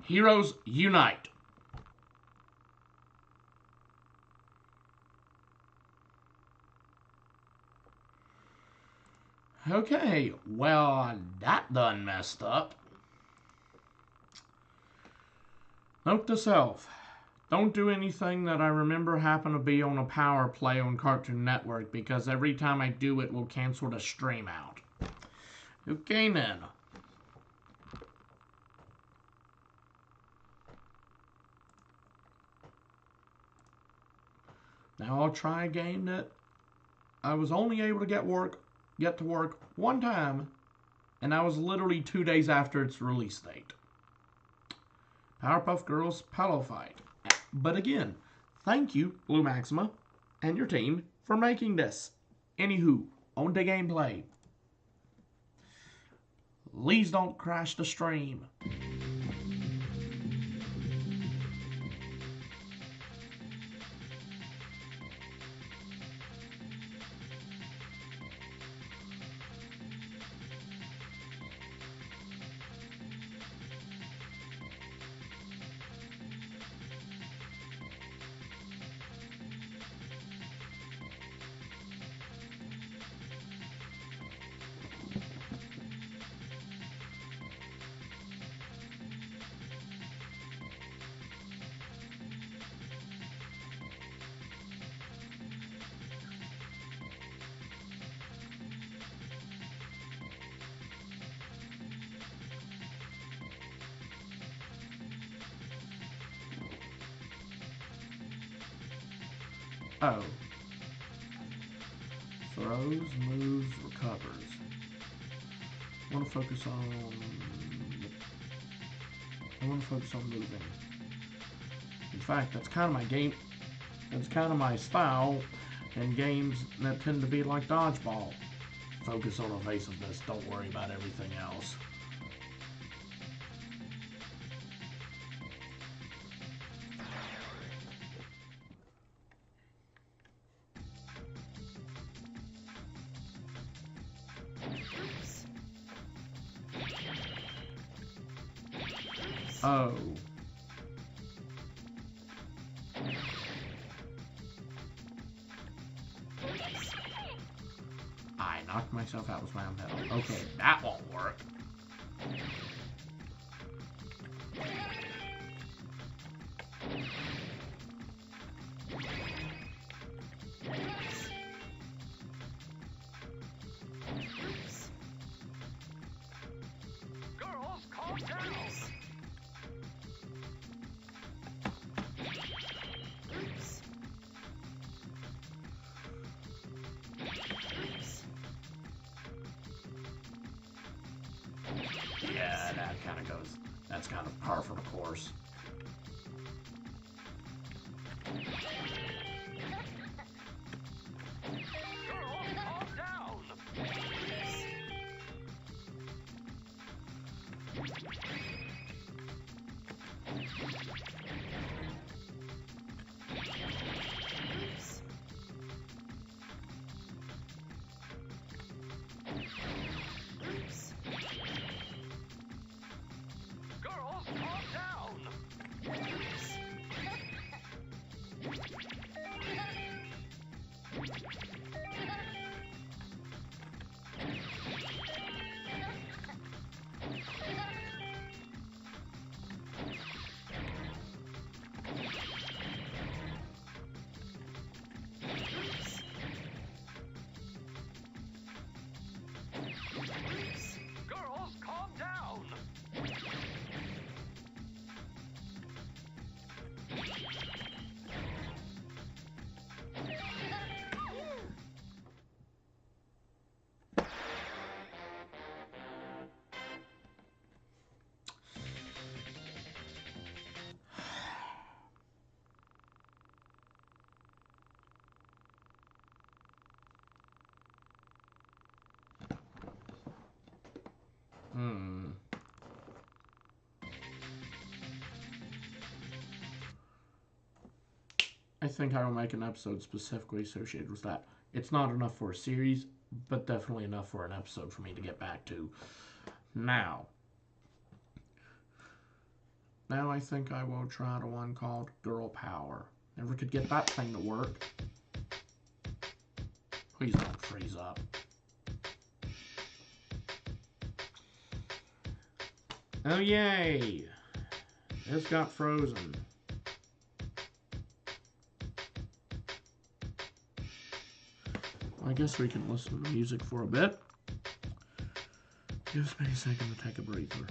Heroes Unite. Okay, well, that done messed up. Note to self. Don't do anything that I remember happened to be on a power play on Cartoon Network, because every time I do it will cancel the stream out. Okay then. Now I'll try a game that I was only able to get to work one time, and that was literally 2 days after its release date. Powerpuff Girls Pillow Fight. But again, thank you, Blue Maxima, and your team for making this. Anywho, on the gameplay. Please don't crash the stream. Oh. Throws, moves, recovers. I want to focus on moving. In fact, that's kind of my game. That's kind of my style in games that tend to be like dodgeball. Focus on evasiveness. Don't worry about everything else. Oh. I knocked myself out with my own pedal. Okay, that won't work. Girls, calm down. Yeah, that kind of goes. That's kind of par for the course. Girls, calm down. Girls, calm down. Girls, calm down. I think I will make an episode specifically associated with that. It's not enough for a series, but definitely enough for an episode for me to get back to. Now, Now I think I will try the one called Girl Power. Never could get that thing to work. Please don't freeze up. Oh yay! This got frozen. I guess we can listen to music for a bit. Gives me a second to take a breather.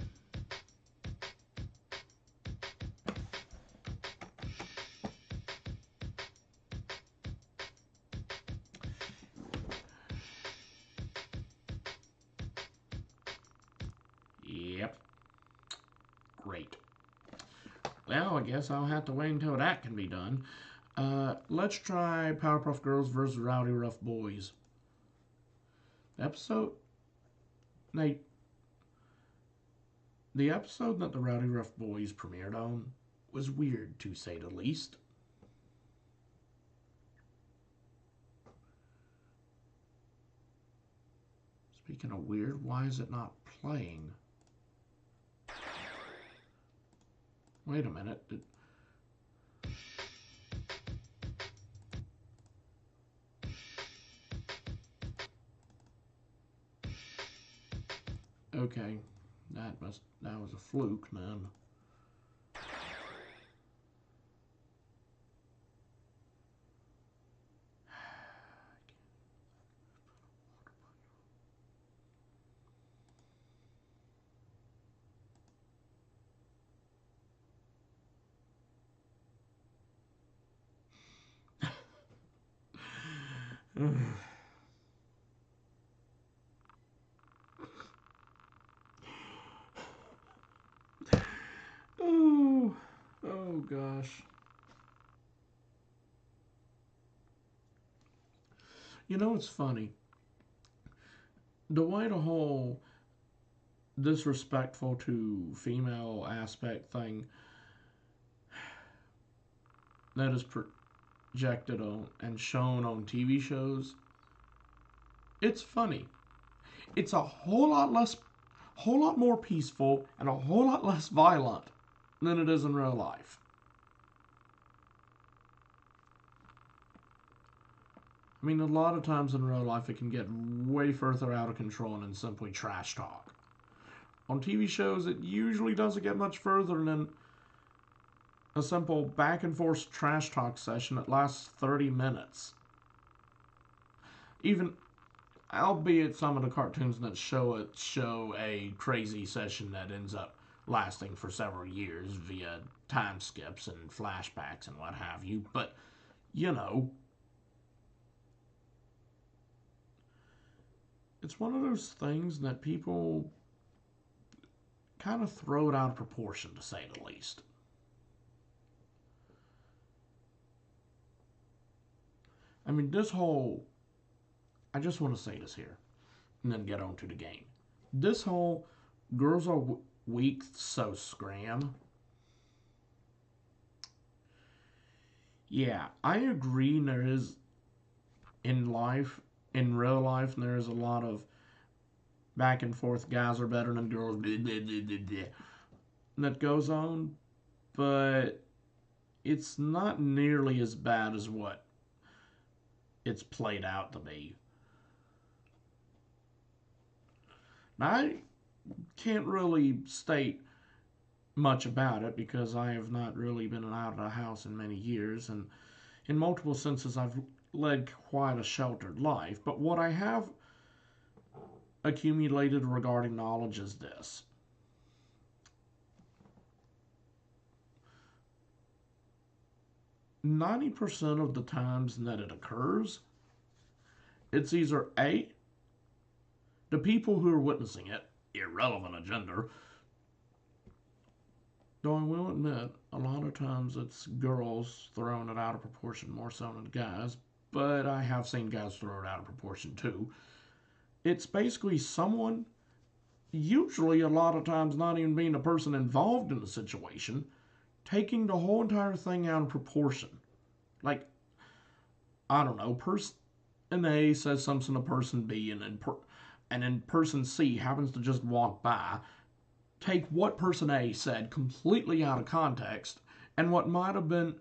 Yep. Great. Well, I guess I'll have to wait until that can be done. Let's try Powerpuff Girls vs. Rowdy Rough Boys. The episode that the Rowdy Rough Boys premiered on was weird, to say the least. Speaking of weird, why is it not playing? Wait a minute. Okay, that was a fluke, man. Oh gosh. You know, it's funny. The way the whole disrespectful to female aspect thing that is projected on and shown on TV shows, it's funny. It's a whole lot more peaceful and a whole lot less violent than it is in real life. I mean, a lot of times in real life it can get way further out of control than simply trash talk. On TV shows, it usually doesn't get much further than a simple back and forth trash talk session that lasts 30 minutes. Even, albeit some of the cartoons that show a crazy session that ends up lasting for several years via time skips and flashbacks and what have you, but, you know, it's one of those things that people kind of throw it out of proportion, to say the least. I mean, I just want to say this here, and then get on to the game. This whole girls are weak, so scram. Yeah, I agree. There is, in real life, there is a lot of back and forth, guys are better than girls, blah, blah, blah, blah, blah, that goes on, but it's not nearly as bad as what it's played out to be. Now, I can't really state much about it because I have not really been out of the house in many years, and in multiple senses I've led quite a sheltered life, but what I have accumulated regarding knowledge is this. %90 of the times that it occurs, it's either A, the people who are witnessing it, irrelevant of gender, though I will admit, a lot of times it's girls throwing it out of proportion more so than guys, but I have seen guys throw it out of proportion too. It's basically someone, usually a lot of times not even being the person involved in the situation, taking the whole entire thing out of proportion. Like, I don't know, person A says something to person B, and then person C happens to just walk by. take what person A said completely out of context and what might have been.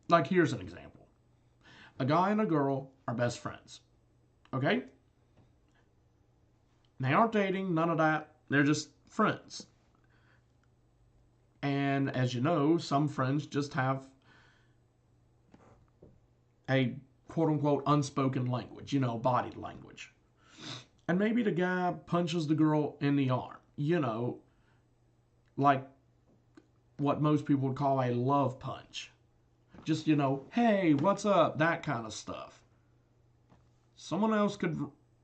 Like, here's an example. A guy and a girl are best friends. Okay? They aren't dating, none of that. They're just friends. And as you know, some friends just have a quote-unquote unspoken language, body language. And maybe the guy punches the girl in the arm, like what most people would call a love punch. Just, hey, what's up, that kind of stuff. Someone else could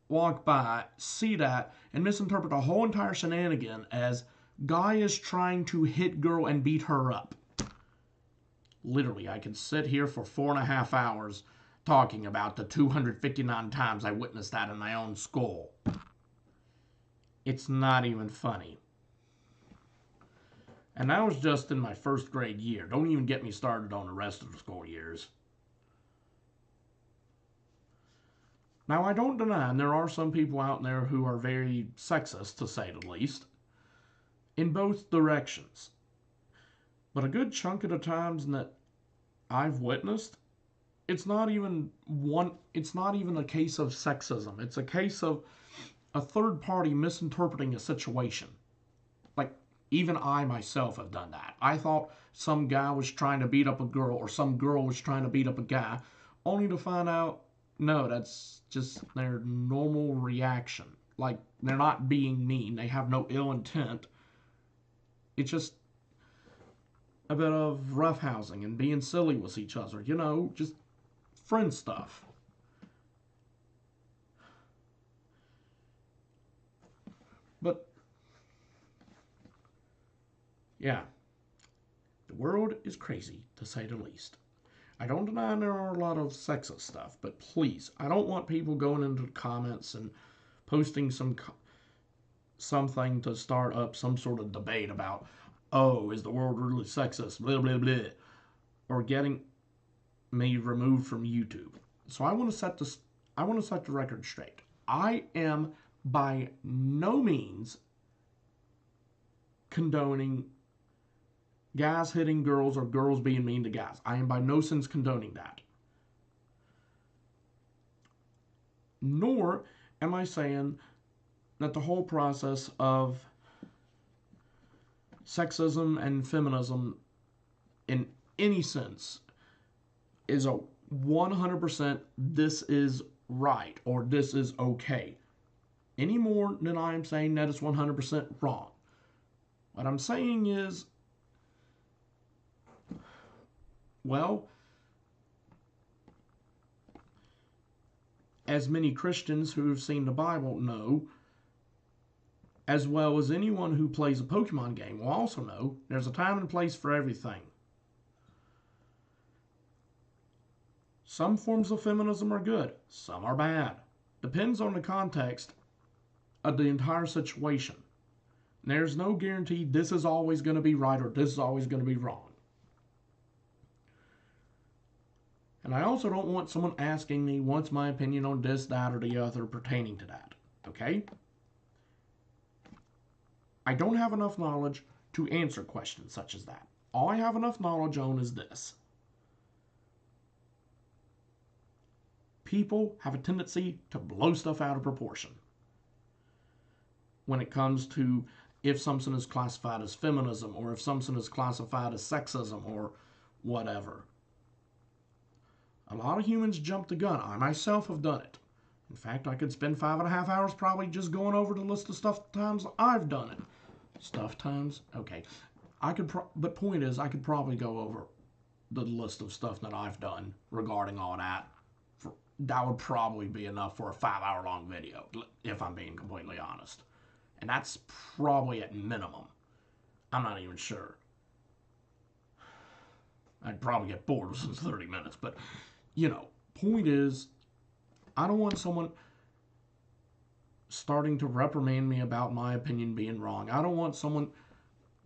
walk by, see that, and misinterpret the whole entire shenanigan as guy is trying to hit girl and beat her up. Literally, I could sit here for 4.5 hours talking about the 259 times I witnessed that in my own school. It's not even funny. And that was just in my first grade year. Don't even get me started on the rest of the school years. Now, I don't deny, and there are some people out there who are very sexist, to say the least, in both directions. But a good chunk of the times that I've witnessed, it's not even a case of sexism. It's a case of a third party misinterpreting a situation. Like, even I myself have done that. I thought some guy was trying to beat up a girl, or some girl was trying to beat up a guy, only to find out, no, that's just their normal reaction. Like, they're not being mean. They have no ill intent. It's just a bit of roughhousing and being silly with each other. Just friend stuff. But, yeah. The world is crazy, to say the least. I don't deny there are a lot of sexist stuff, but please, I don't want people going into the comments and posting something to start up some sort of debate about, oh, is the world really sexist, blah, blah, blah, or getting me removed from YouTube. So I want to set the record straight. I am by no means condoning guys hitting girls or girls being mean to guys. I am by no sense condoning that. Nor am I saying that the whole process of sexism and feminism in any sense is a 100% this is right or this is okay. Any more than I am saying that it's 100% wrong. What I'm saying is, well, as many Christians who have seen the Bible know, as well as anyone who plays a Pokemon game will also know, there's a time and place for everything. Some forms of feminism are good, some are bad. Depends on the context of the entire situation. There's no guarantee this is always going to be right or this is always going to be wrong. And I also don't want someone asking me what's my opinion on this, that, or the other pertaining to that. Okay? I don't have enough knowledge to answer questions such as that. All I have enough knowledge on is this. People have a tendency to blow stuff out of proportion when it comes to if something is classified as feminism or if something is classified as sexism or whatever. A lot of humans jump the gun. I myself have done it. In fact, I could spend 5.5 hours probably just going over the list of stuff times I've done it. Stuff times? Okay. But point is, I could probably go over the list of stuff that I've done regarding all that. That would probably be enough for a 5-hour long video, if I'm being completely honest. And that's probably at minimum. I'm not even sure. I'd probably get bored within 30 minutes, but point is, I don't want someone starting to reprimand me about my opinion being wrong. I don't want someone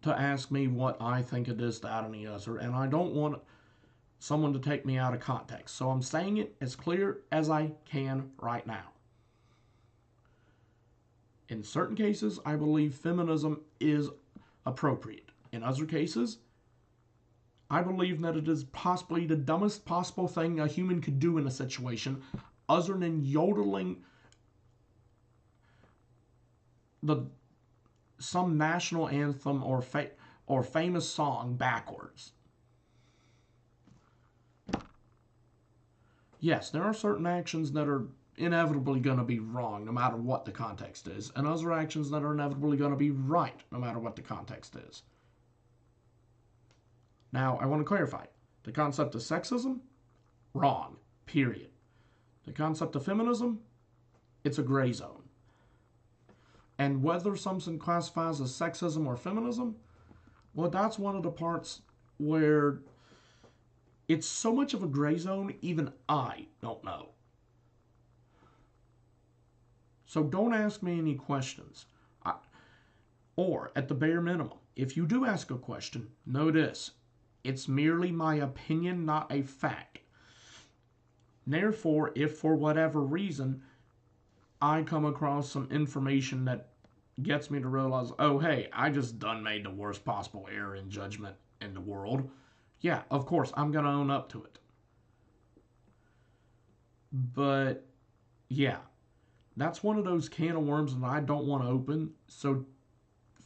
to ask me what I think of this, that, and the other, and I don't want someone to take me out of context. So I'm saying it as clear as I can right now. In certain cases, I believe feminism is appropriate. In other cases, I believe that it is possibly the dumbest possible thing a human could do in a situation, other than yodeling some national anthem or famous song backwards. Yes, there are certain actions that are inevitably going to be wrong no matter what the context is, and other actions that are inevitably going to be right no matter what the context is. Now, I want to clarify. The concept of sexism? Wrong. Period. The concept of feminism? It's a gray zone. And whether something classifies as sexism or feminism, well, that's one of the parts where it's so much of a gray zone, even I don't know. So don't ask me any questions. Or, at the bare minimum, if you do ask a question, know this. It's merely my opinion, not a fact. Therefore, if for whatever reason I come across some information that gets me to realize, oh, hey, I just done made the worst possible error in judgment in the world, yeah, of course, I'm going to own up to it. But, yeah, that's one of those can of worms that I don't want to open. So,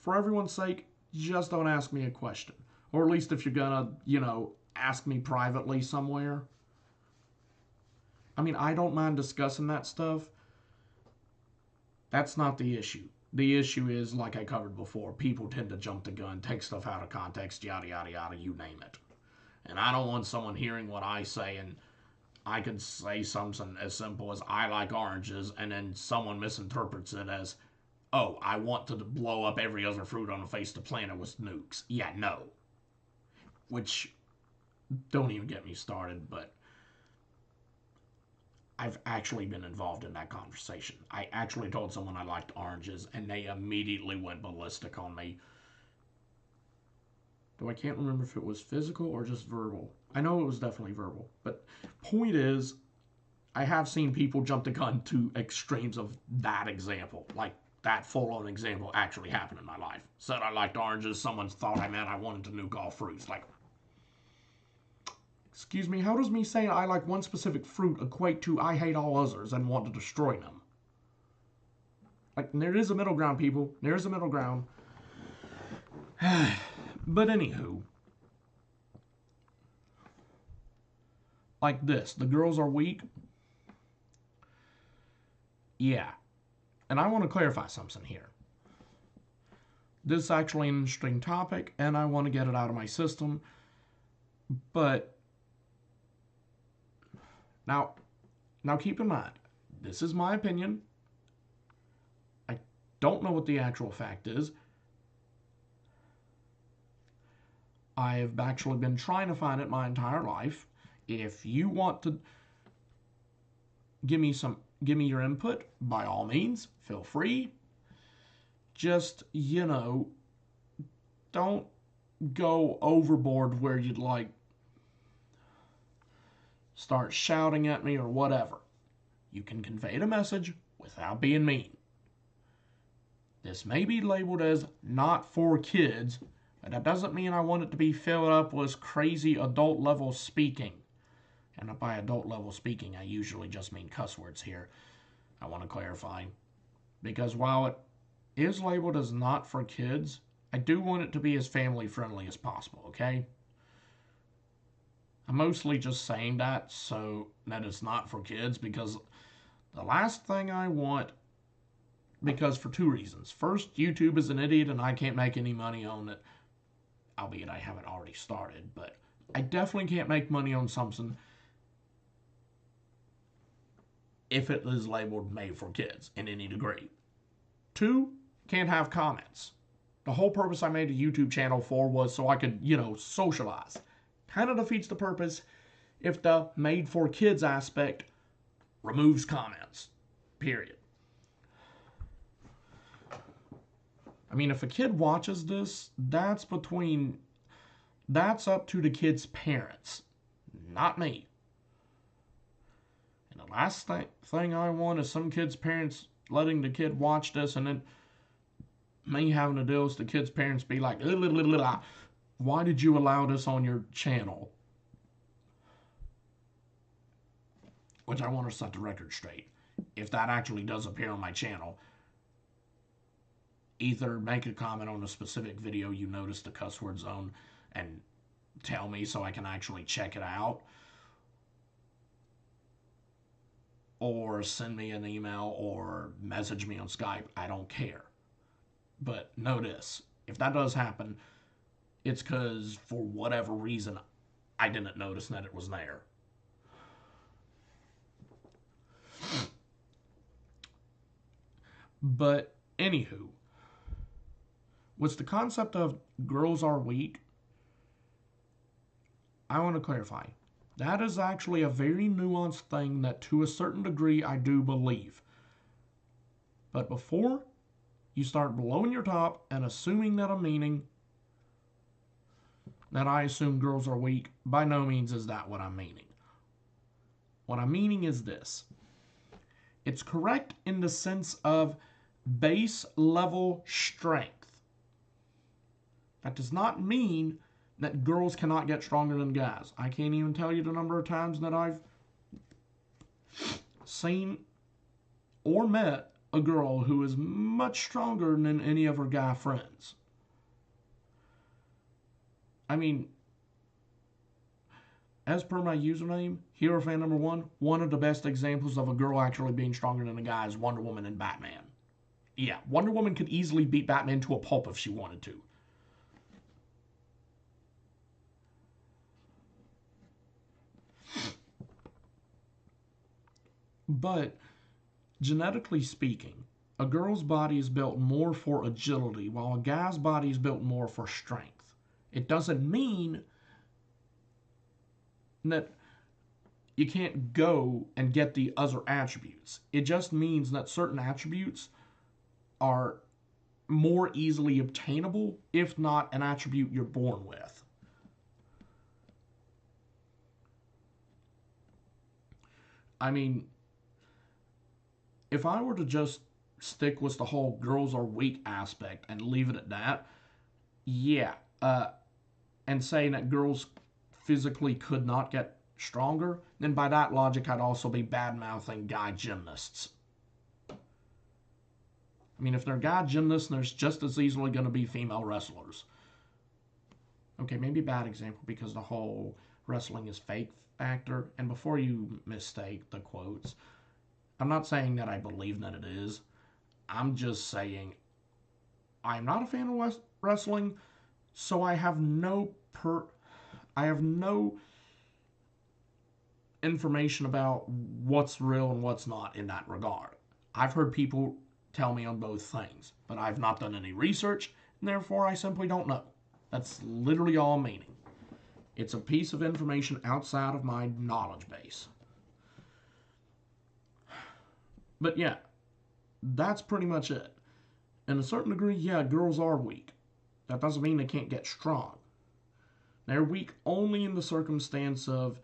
for everyone's sake, just don't ask me a question. Or at least if you're going to, ask me privately somewhere. I mean, I don't mind discussing that stuff. That's not the issue. The issue is, like I covered before, people tend to jump the gun, take stuff out of context, yada, yada, yada, you name it. And I don't want someone hearing what I say, and I could say something as simple as, I like oranges, and then someone misinterprets it as, oh, I want to blow up every other fruit on the face of the planet with nukes. Yeah, no. Which, don't even get me started, but I've actually been involved in that conversation. I actually told someone I liked oranges, and they immediately went ballistic on me. Though I can't remember if it was physical or just verbal. I know it was definitely verbal. But point is, I have seen people jump the gun to extremes of that example. Like, that full-on example actually happened in my life. Said I liked oranges, someone thought I meant I wanted to nuke all fruits. Like, excuse me, how does me saying I like one specific fruit equate to I hate all others and want to destroy them? Like, there is a middle ground, people. There is a middle ground. But anywho, like this, the girls are weak. Yeah. And I want to clarify something here. This is actually an interesting topic, and I want to get it out of my system. But now keep in mind, this is my opinion. I don't know what the actual fact is. I have actually been trying to find it my entire life. If you want to give me your input, by all means, feel free. Just, don't go overboard where you'd start shouting at me or whatever. You can convey the message without being mean. This may be labeled as not for kids, but that doesn't mean I want it to be filled up with crazy adult level speaking. And by adult level speaking, I usually just mean cuss words here. I want to clarify. Because while it is labeled as not for kids, I do want it to be as family friendly as possible, okay? I'm mostly just saying that so that it's not for kids, because the last thing I want, because for two reasons. First, YouTube is an idiot and I can't make any money on it. Albeit I haven't already started, but I definitely can't make money on something if it is labeled made for kids in any degree. Two, can't have comments. The whole purpose I made a YouTube channel for was so I could, socialize. Kind of defeats the purpose if the made for kids aspect removes comments. Period. I mean, if a kid watches this, that's up to the kid's parents, not me. And the last thing I want is some kid's parents letting the kid watch this and then me having to deal with the kid's parents be like, why did you allow this on your channel? Which I want to set the record straight. If that actually does appear on my channel, either make a comment on a specific video you noticed the cuss word zone and tell me so I can actually check it out, or send me an email or message me on Skype. I don't care. But know this, if that does happen, it's because for whatever reason I didn't notice that it was there. But anywho, with the concept of girls are weak, I want to clarify. That is actually a very nuanced thing that to a certain degree I do believe. But before you start blowing your top and assuming that I'm meaning that I assume girls are weak, by no means is that what I'm meaning. What I'm meaning is this. It's correct in the sense of base level strength. That does not mean that girls cannot get stronger than guys. I can't even tell you the number of times that I've seen or met a girl who is much stronger than any of her guy friends. I mean, as per my username, Hero Fan Number 1, one of the best examples of a girl actually being stronger than a guy is Wonder Woman and Batman. Yeah, Wonder Woman could easily beat Batman to a pulp if she wanted to. But, genetically speaking, a girl's body is built more for agility, while a guy's body is built more for strength. It doesn't mean that you can't go and get the other attributes. It just means that certain attributes are more easily obtainable, if not an attribute you're born with. I mean, if I were to just stick with the whole girls are weak aspect and leave it at that, yeah, and saying that girls physically could not get stronger, then by that logic I'd also be bad-mouthing guy gymnasts. I mean, if they're guy gymnasts, there's just as easily going to be female wrestlers. Okay, maybe a bad example because the whole wrestling is fake factor, and before you mistake the quotes, I'm not saying that I believe that it is. I'm just saying I'm not a fan of wrestling, so I have no information about what's real and what's not in that regard. I've heard people tell me on both things, but I've not done any research, and therefore I simply don't know. That's literally all I'm meaning. It's a piece of information outside of my knowledge base. But yeah, that's pretty much it. In a certain degree, yeah, girls are weak. That doesn't mean they can't get strong. They're weak only in the circumstance of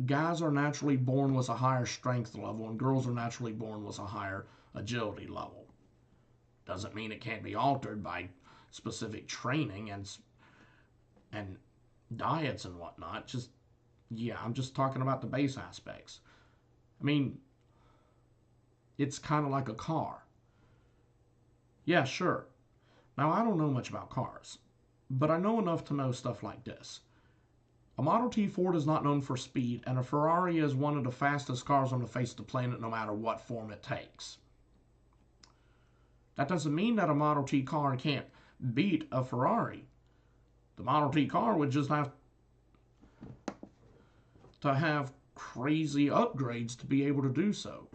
guys are naturally born with a higher strength level and girls are naturally born with a higher agility level. Doesn't mean it can't be altered by specific training and diets and whatnot. Just, yeah, I'm just talking about the base aspects. I mean, it's kind of like a car. Yeah, sure. Now, I don't know much about cars, but I know enough to know stuff like this. A Model T Ford is not known for speed, and a Ferrari is one of the fastest cars on the face of the planet no matter what form it takes. That doesn't mean that a Model T car can't beat a Ferrari. The Model T car would just have to have crazy upgrades to be able to do so.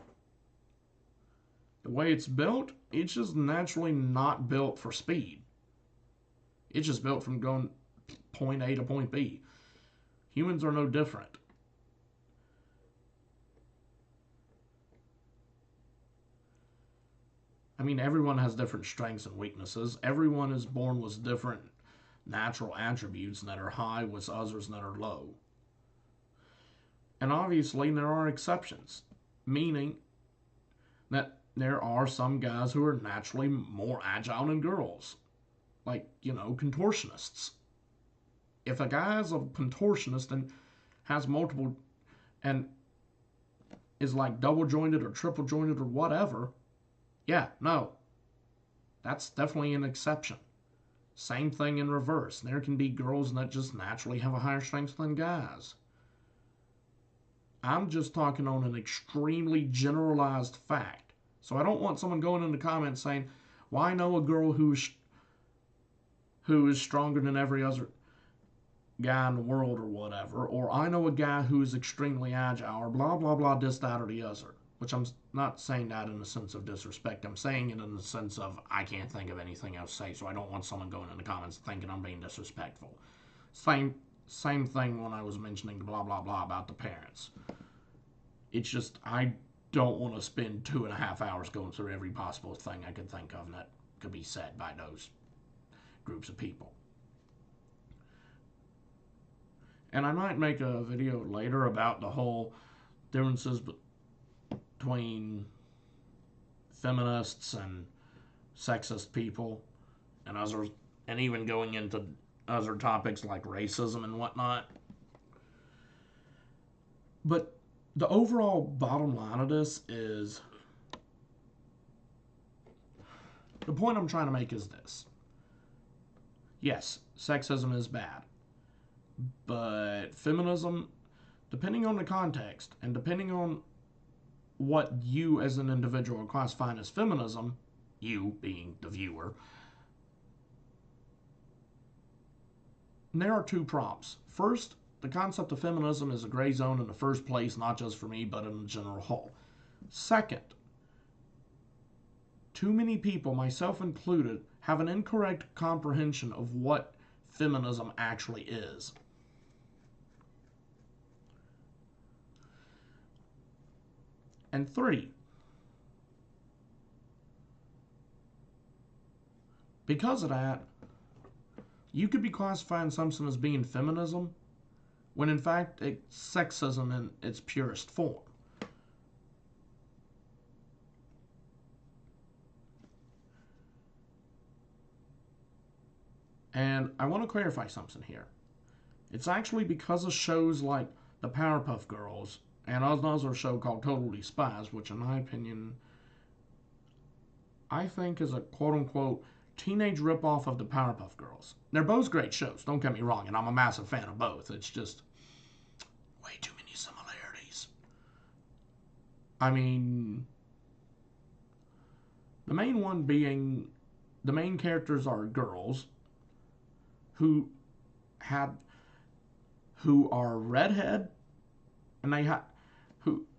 The way it's built, it's just naturally not built for speed. It's just built from going point A to point B. Humans are no different. I mean, everyone has different strengths and weaknesses. Everyone is born with different natural attributes that are high with others that are low. And obviously, there are exceptions, meaning that there are some guys who are naturally more agile than girls. Like, contortionists. If a guy is a contortionist and has multiple, and is like double jointed or triple jointed or whatever, yeah, no, that's definitely an exception. Same thing in reverse. There can be girls that just naturally have a higher strength than guys. I'm just talking on an extremely generalized fact. So I don't want someone going in the comments saying, well, I know a girl who is stronger than every other guy in the world or whatever, or I know a guy who is extremely agile, or blah, blah, blah, this, that, or the other. Which I'm not saying that in the sense of disrespect. I'm saying it in the sense of I can't think of anything else to say, so I don't want someone going in the comments thinking I'm being disrespectful. Same thing when I was mentioning the blah, blah, blah about the parents. It's just I don't want to spend 2.5 hours going through every possible thing I could think of that could be said by those groups of people. And I might make a video later about the whole differences between feminists and sexist people and others, and even going into other topics like racism and whatnot. But the overall bottom line of this is, the point I'm trying to make is this. Yes, sexism is bad. But feminism, depending on the context and depending on what you as an individual are classifying as feminism, you being the viewer, there are two prompts. First, the concept of feminism is a gray zone in the first place, not just for me, but in the general whole. Second, too many people, myself included, have an incorrect comprehension of what feminism actually is. And three, because of that, you could be classifying something as being feminism when in fact it's sexism in its purest form. And I want to clarify something here. It's actually because of shows like the Powerpuff Girls and another show called Totally Spies, which in my opinion, I think is a quote-unquote teenage ripoff of the Powerpuff Girls. They're both great shows, don't get me wrong, and I'm a massive fan of both. It's just way too many similarities. I mean, the main one being, the main characters are girls who are redhead, and they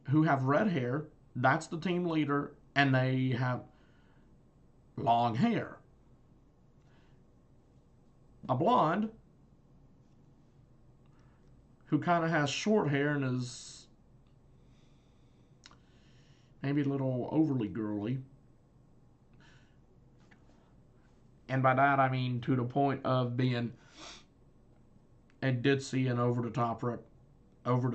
who have red hair. That's the team leader, and they have long hair. A blonde who kind of has short hair and is maybe a little overly girly. And by that I mean to the point of being a ditzy and over the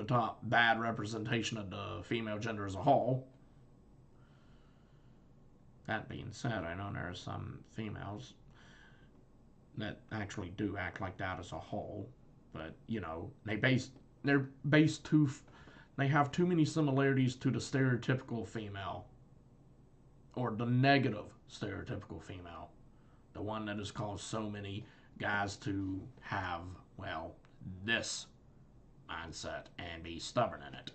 top bad representation of the female gender as a whole. That being said, I know there are some females that actually do act like that as a whole, but they have too many similarities to the stereotypical female, or the negative stereotypical female, the one that has caused so many guys to have, well, this mindset and be stubborn in it.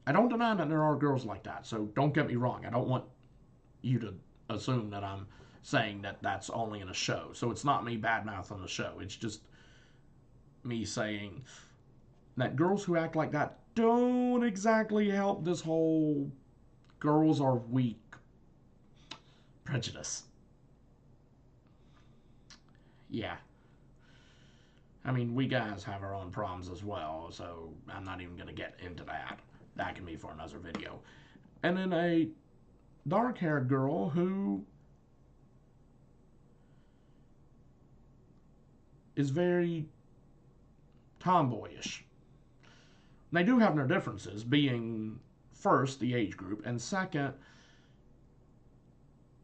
I don't deny that there are girls like that, so don't get me wrong. I don't want you to assume that I'm saying that that's only in a show. So it's not me badmouthing the show. It's just me saying that girls who act like that don't exactly help this whole girls are weak prejudice. Yeah. I mean, we guys have our own problems as well, so I'm not even going to get into that. That can be for another video. And then a dark-haired girl who is very tomboyish. They do have their differences, being first, the age group, and second,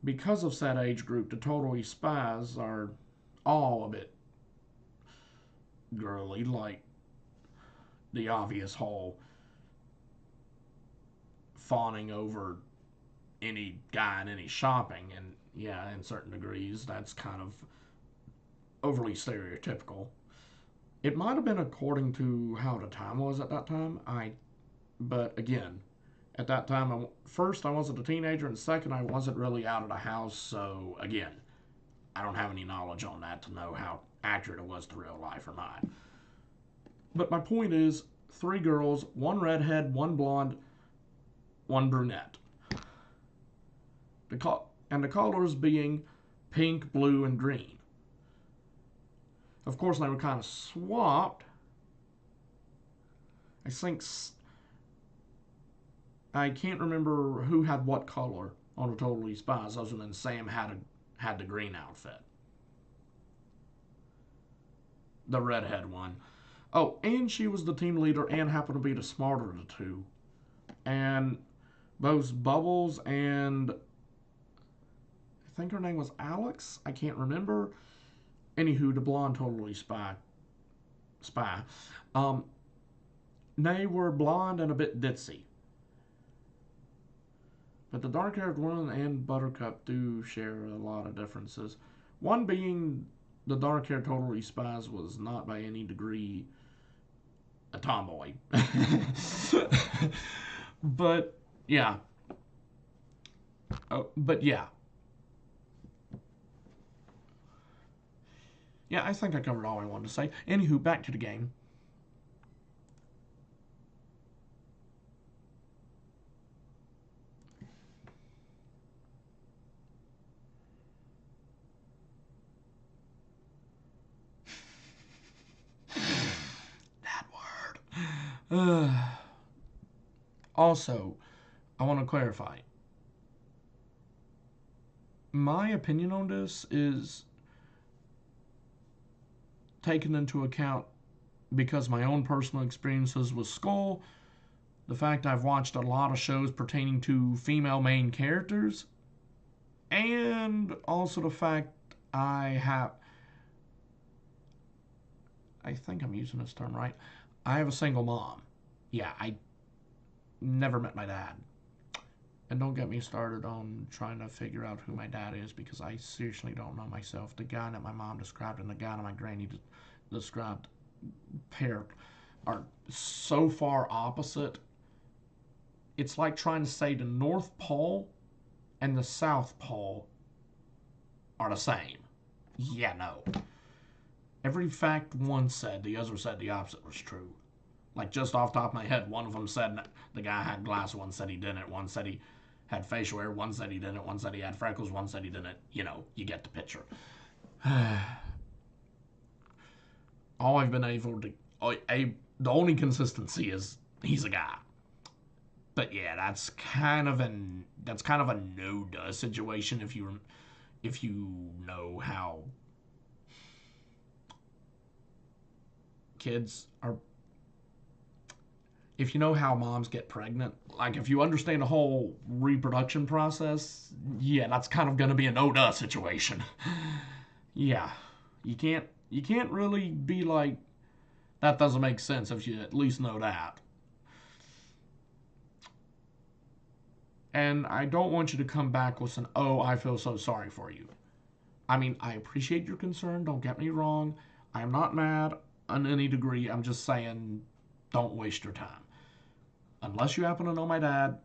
because of said age group, the Totally Spies are all a bit girly, like the obvious whole fawning over any guy in any shopping, and yeah, in certain degrees, that's kind of overly stereotypical. It might have been according to how the time was at that time. But again, at that time, first I wasn't a teenager, and second I wasn't really out of the house. So again, I don't have any knowledge on that to know how accurate it was to real life or not. But my point is, 3 girls, 1 redhead, 1 blonde, 1 brunette. And the colors being pink, blue, and green. Of course, they were kind of swapped. I think I can't remember who had what color on the Totally Spies, other than Sam had the green outfit. The redhead one. Oh, and she was the team leader and happened to be the smarter of the two. And both Bubbles and I think her name was Alex. I can't remember. Anywho, the blonde Totally Spy. They were blonde and a bit ditzy. But the dark-haired one and Buttercup do share a lot of differences. One being the dark-haired Totally Spies was not by any degree a tomboy. But, yeah. But, yeah. Yeah, I think I covered all I wanted to say. Anywho, back to the game. That word. Also, I want to clarify. My opinion on this is taken into account because my own personal experiences with Skull, the fact I've watched a lot of shows pertaining to female main characters, and also the fact I think I'm using this term right. I have a single mom. Yeah, I never met my dad. And don't get me started on trying to figure out who my dad is, because I seriously don't know myself. The guy that my mom described and the guy that my granny described are so far opposite. It's like trying to say the North Pole and the South Pole are the same. Yeah, no. Every fact one said, the other said the opposite was true. Like, just off the top of my head, one of them said the guy had glasses, one said he didn't, one said he had facial hair, one said he didn't, one said he had freckles, one said he didn't. You know, you get the picture. All I've been able to... the only consistency is he's a guy. But yeah, that's kind of a no-duh situation if you know how kids are, if you know how moms get pregnant, like if you understand the whole reproduction process, yeah, that's kind of going to be a no-duh situation. Yeah, you can't really be like, that doesn't make sense if you at least know that. And I don't want you to come back with an, oh, I feel so sorry for you. I mean, I appreciate your concern, don't get me wrong. I am not mad in any degree. I'm just saying, don't waste your time. Unless you happen to know my dad,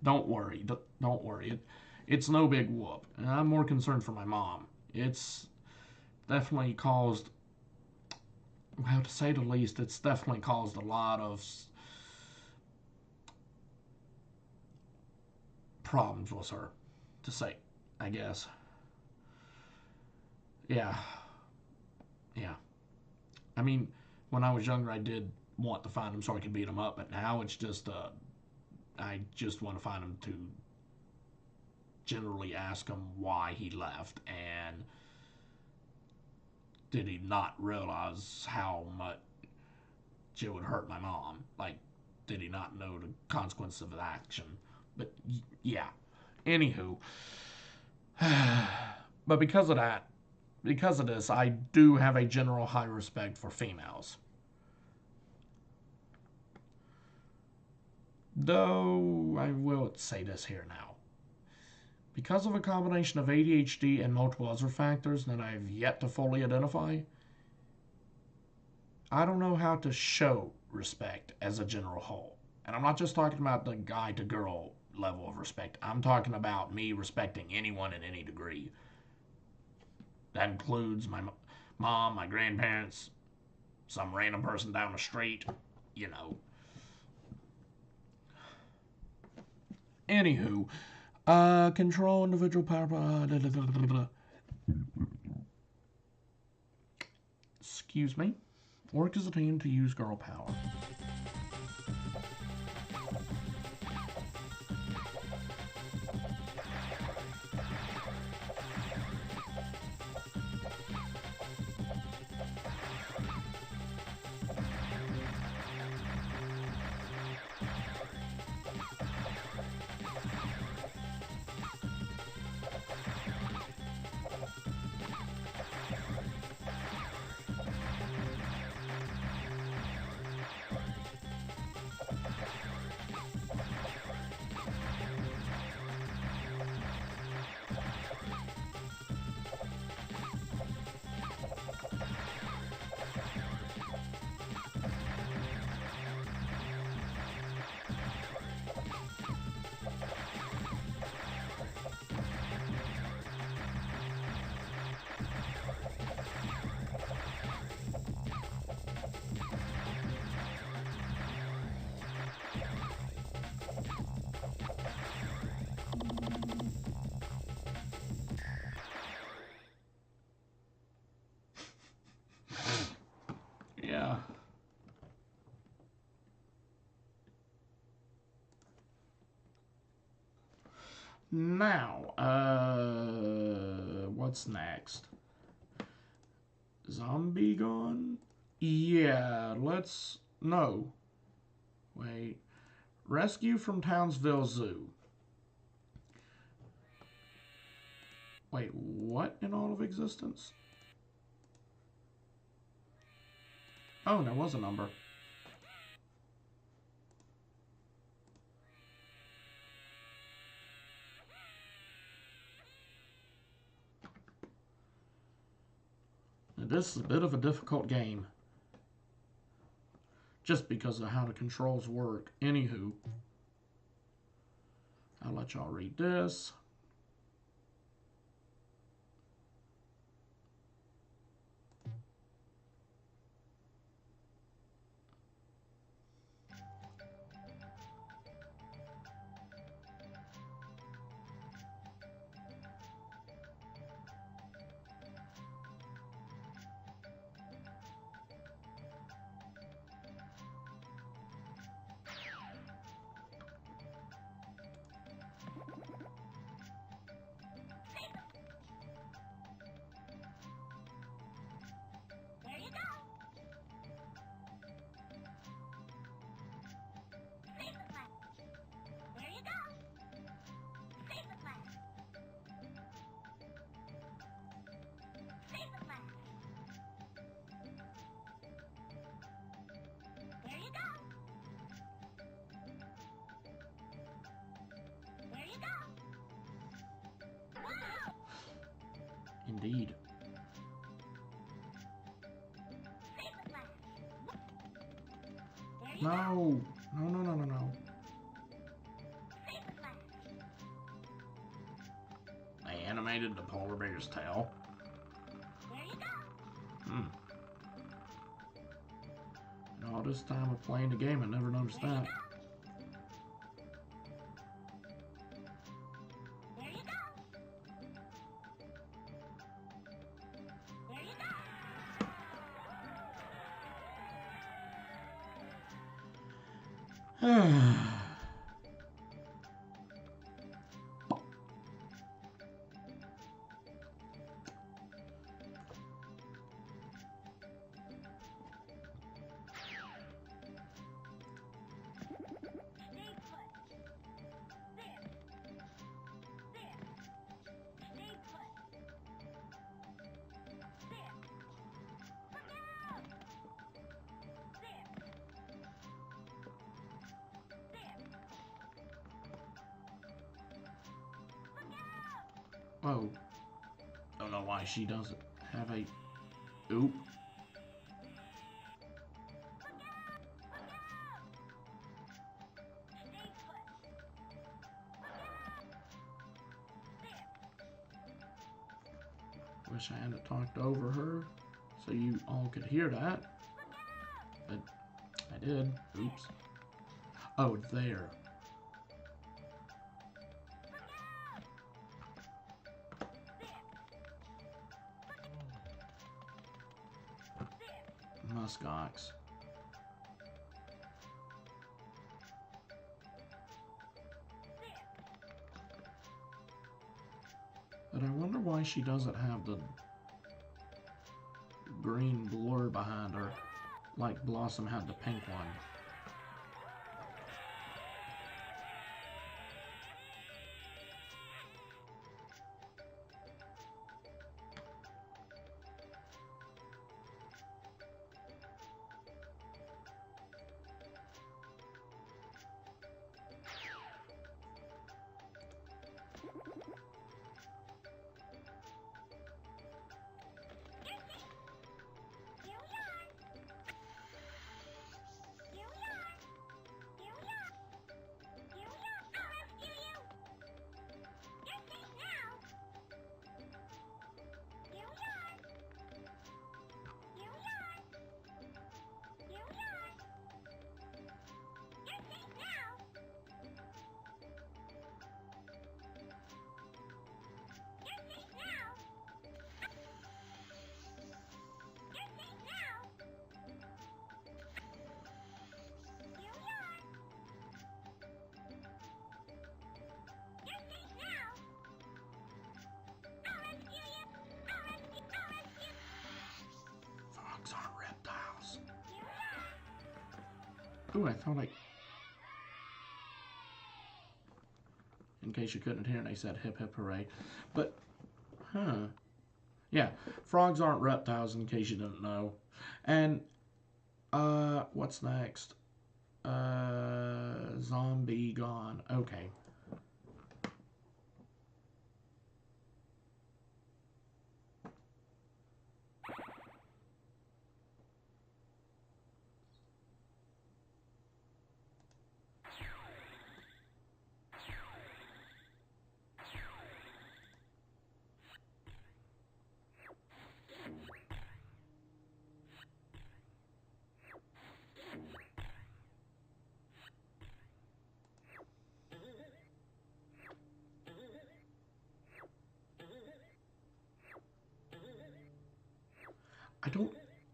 don't worry. Don't worry. It's no big whoop. And I'm more concerned for my mom. It's definitely caused, well, to say the least, it's definitely caused a lot of problems with her, to say, I guess. Yeah. Yeah. I mean, when I was younger, I did want to find him so I could beat him up, but now it's just, I just want to find him to generally ask him why he left, and did he not realize how much it would hurt my mom? Like, did he not know the consequence of his action? But yeah. Anywho, but because of that, because of this, I do have a general high respect for females. Though I will say this here now. Because of a combination of ADHD and multiple other factors that I've yet to fully identify, I don't know how to show respect as a general whole. And I'm not just talking about the guy to girl level of respect. I'm talking about me respecting anyone in any degree. That includes my mom, my grandparents, some random person down the street, you know. Anywho, control individual power. Excuse me. Work as a team to use girl power. Yeah. Now, what's next? Zombie gone? Yeah, let's... No. Wait. Rescue from Townsville Zoo. Wait, what in all of existence? Oh, there was a number. This is a bit of a difficult game. Just because of how the controls work. Anywho. I'll let y'all read this. Indeed. No. No. They animated the polar bear's tail. And all this time of playing the game, I never noticed that. Whoa. Don't know why she doesn't have a... Oop. Wish I hadn't talked over her so you all could hear that. But I did. Oops. Oh, there. Muskox. But I wonder why she doesn't have the green blur behind her, like Blossom had the pink one. Aren't reptiles. Ooh, I thought in case you couldn't hear, they said hip hip hooray. But, yeah, frogs aren't reptiles in case you didn't know. And, what's next? Zombie gone. Okay.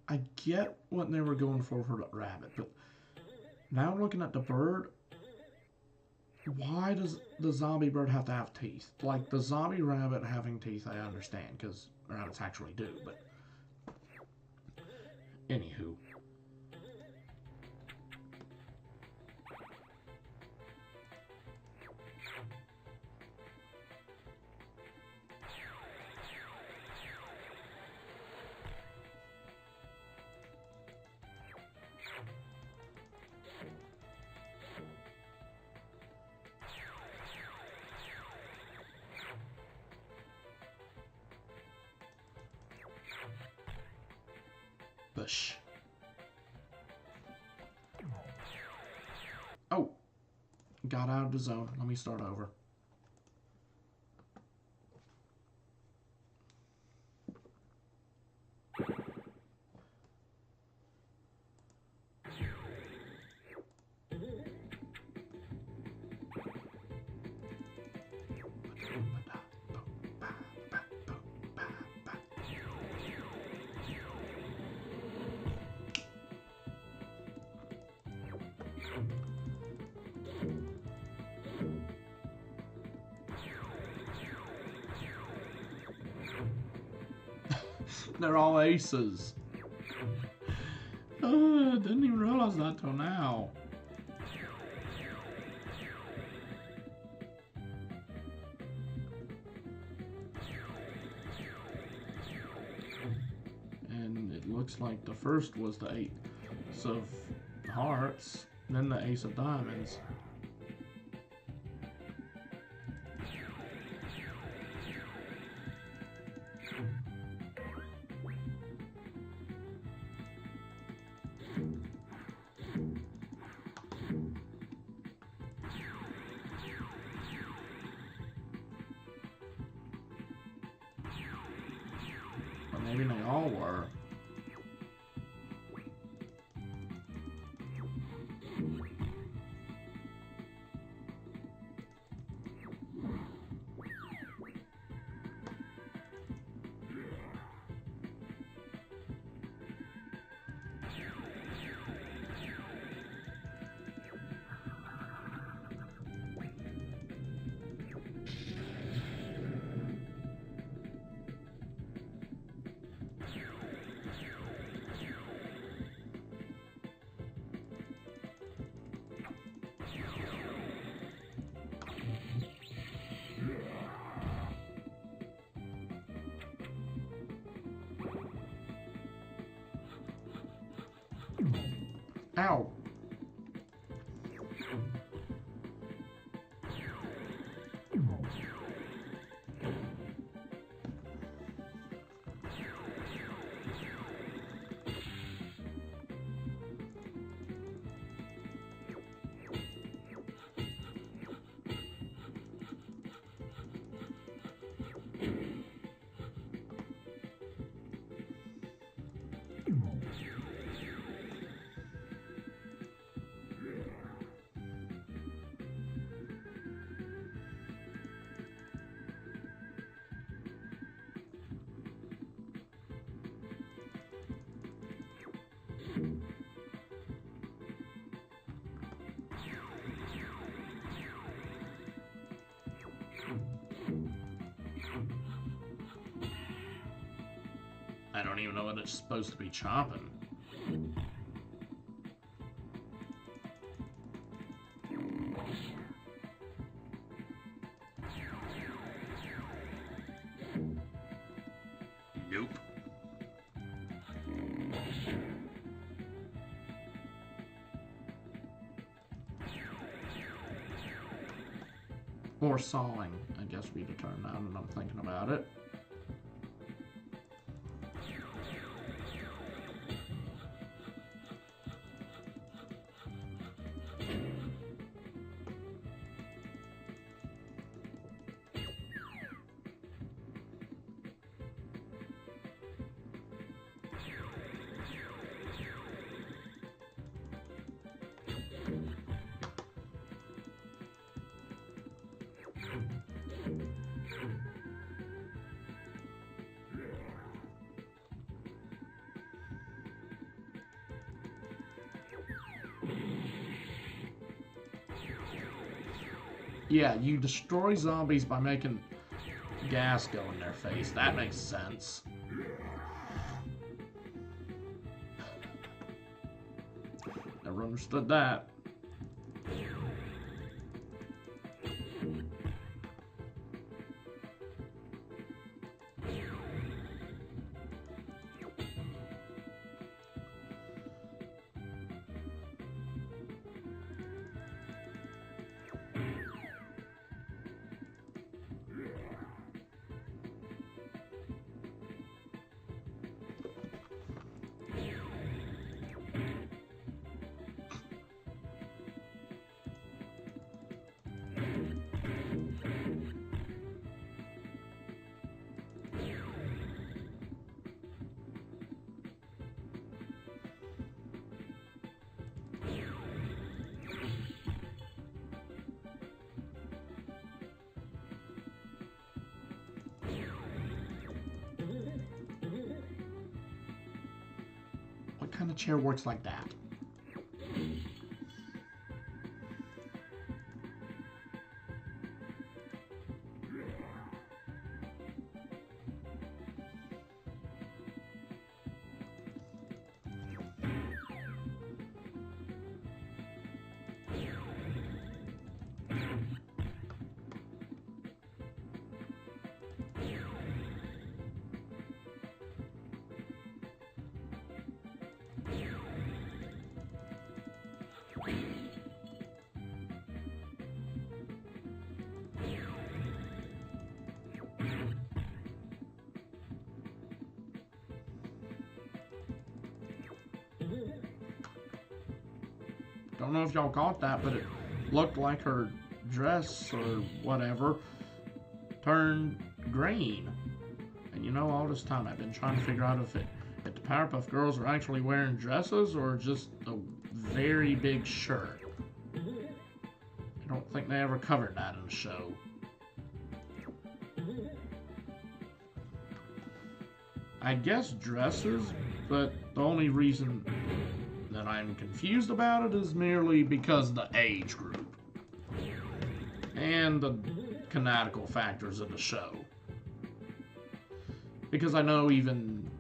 I get what they were going for the rabbit, but now looking at the bird, why does the zombie bird have to have teeth? Like, the zombie rabbit having teeth, I understand, because rabbits actually do, but... Anywho. Bush. Oh, got out of the zone. Let me start over. They're all aces. Didn't even realize that till now. And it looks like the first was the ace of hearts, then the ace of diamonds. were. Ow. I don't even know what it's supposed to be chopping. Nope. Or sawing, I guess we determine now that I'm thinking about it. Yeah, you destroy zombies by making gas go in their face. That makes sense. Never understood that. What kind of chair works like that? Don't know if y'all caught that, but it looked like her dress or whatever turned green. And you know, all this time I've been trying to figure out if it Powerpuff Girls are actually wearing dresses or just a very big shirt. I don't think they ever covered that in the show. I guess dresses, but the only reason that I'm confused about it is merely because of the age group and the canonical factors of the show. Because I know even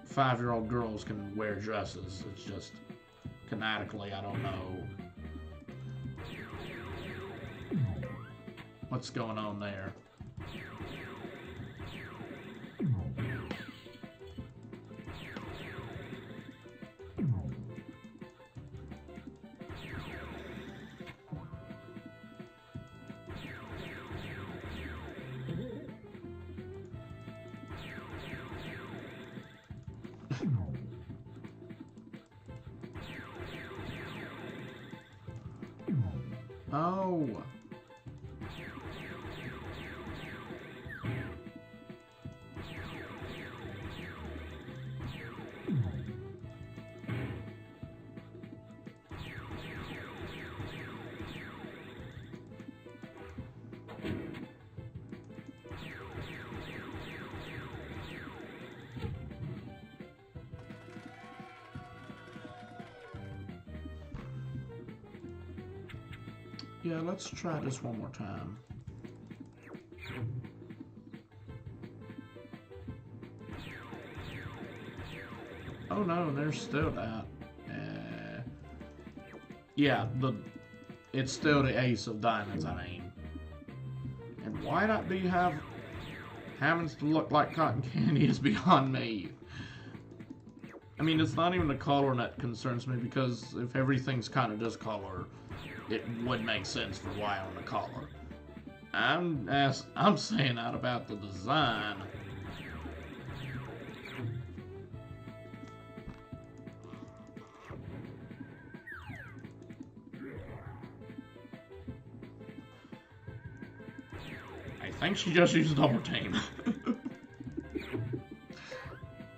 5-year-old girls can wear dresses. It's just canonically, I don't know what's going on there. Oh. Yeah, let's try this one more time. Oh no, there's still that. Yeah, it's still the ace of diamonds, I mean. And why not do you have happens to look like cotton candy is beyond me. I mean, it's not even the color that concerns me, because if everything's kind of discolor, it would make sense for why on the collar. I'm saying that about the design. I think she just used double team.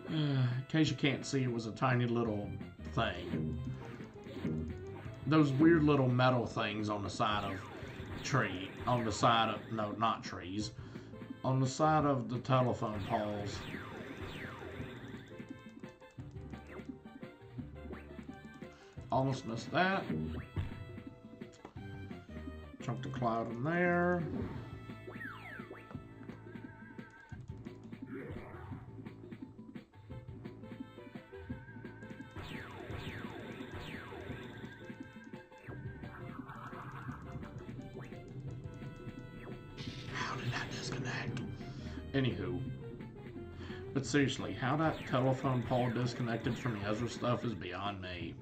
In case you can't see, it was a tiny little thing. Those weird little metal things on the side of no, not trees, on the side of the telephone poles. Almost missed that. Chunked a cloud in there. How did that disconnect? Anywho. But seriously, how that telephone pole disconnected from the Ezra stuff is beyond me.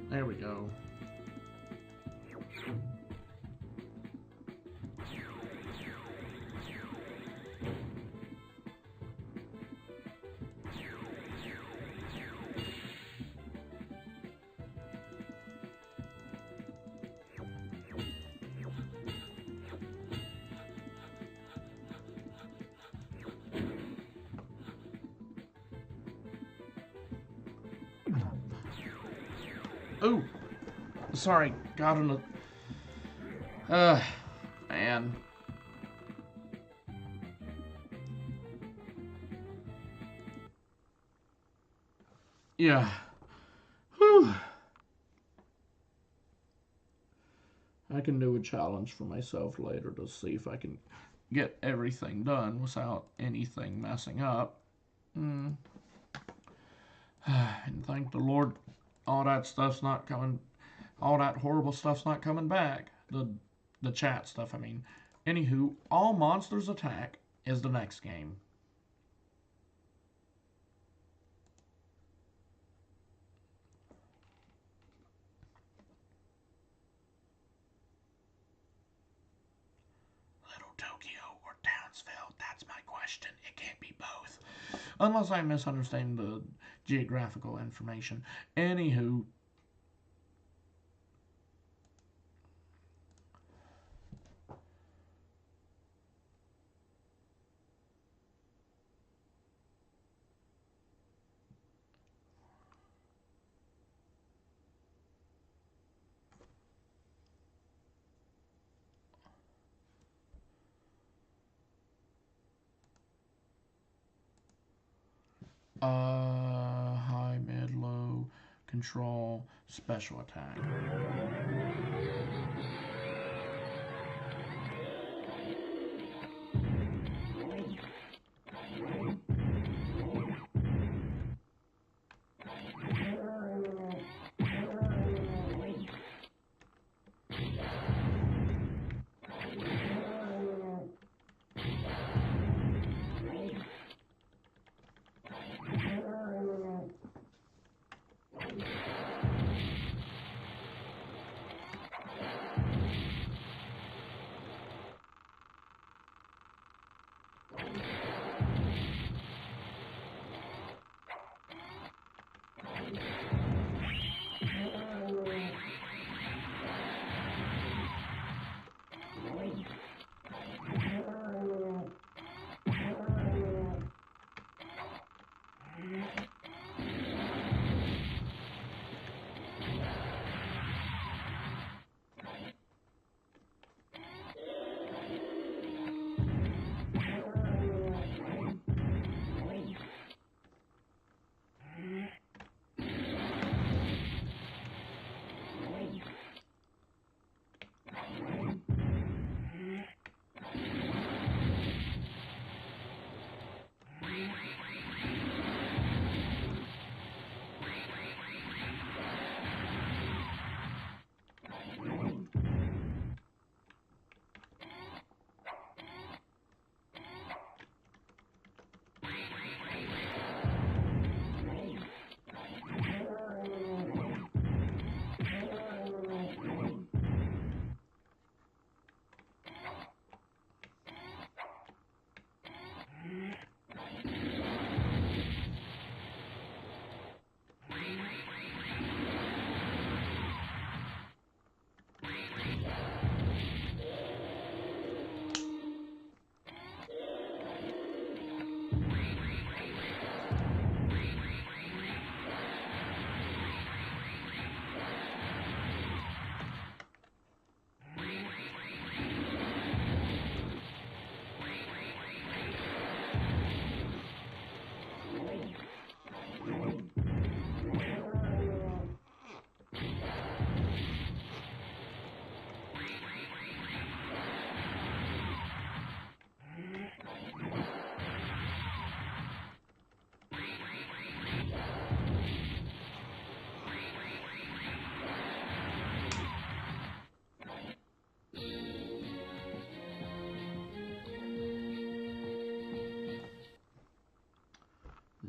There we go. Oh, sorry, got in a... man. Yeah. Whew. I can do a challenge for myself later to see if I can get everything done without anything messing up. And thank the Lord, all that stuff's not coming, all that horrible stuff's not coming back. The chat stuff, I mean. Anywho, all monsters attack is the next game. Little Tokyo or Town Brownsville? That's my question. It can't be both. Unless I misunderstand the geographical information. Anywho, high, mid, low, control, special attack.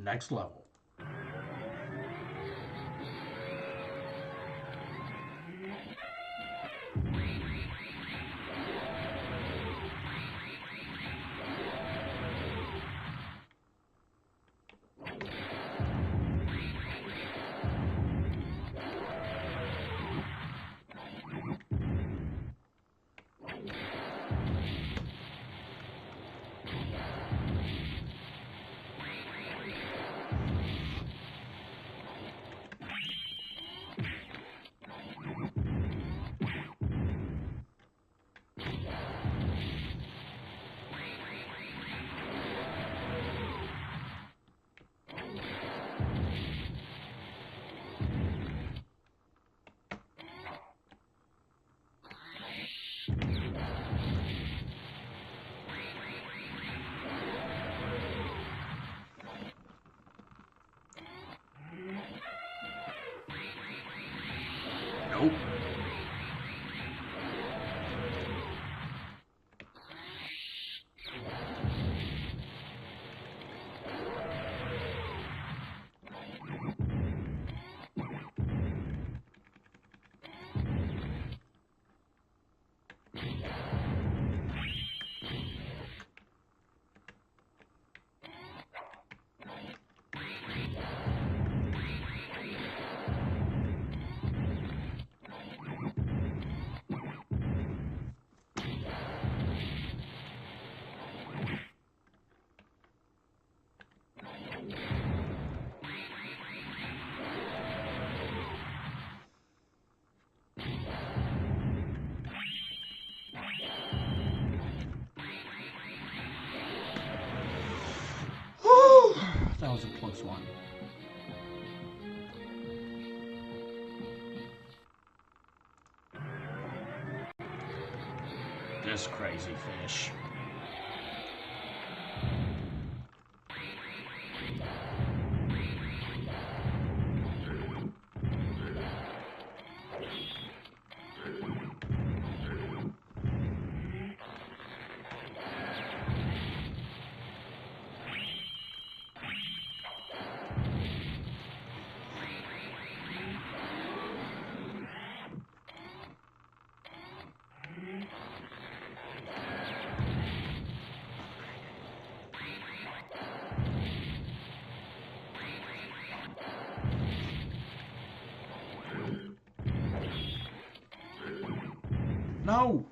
Next level. Nope. this one. This crazy fish. No!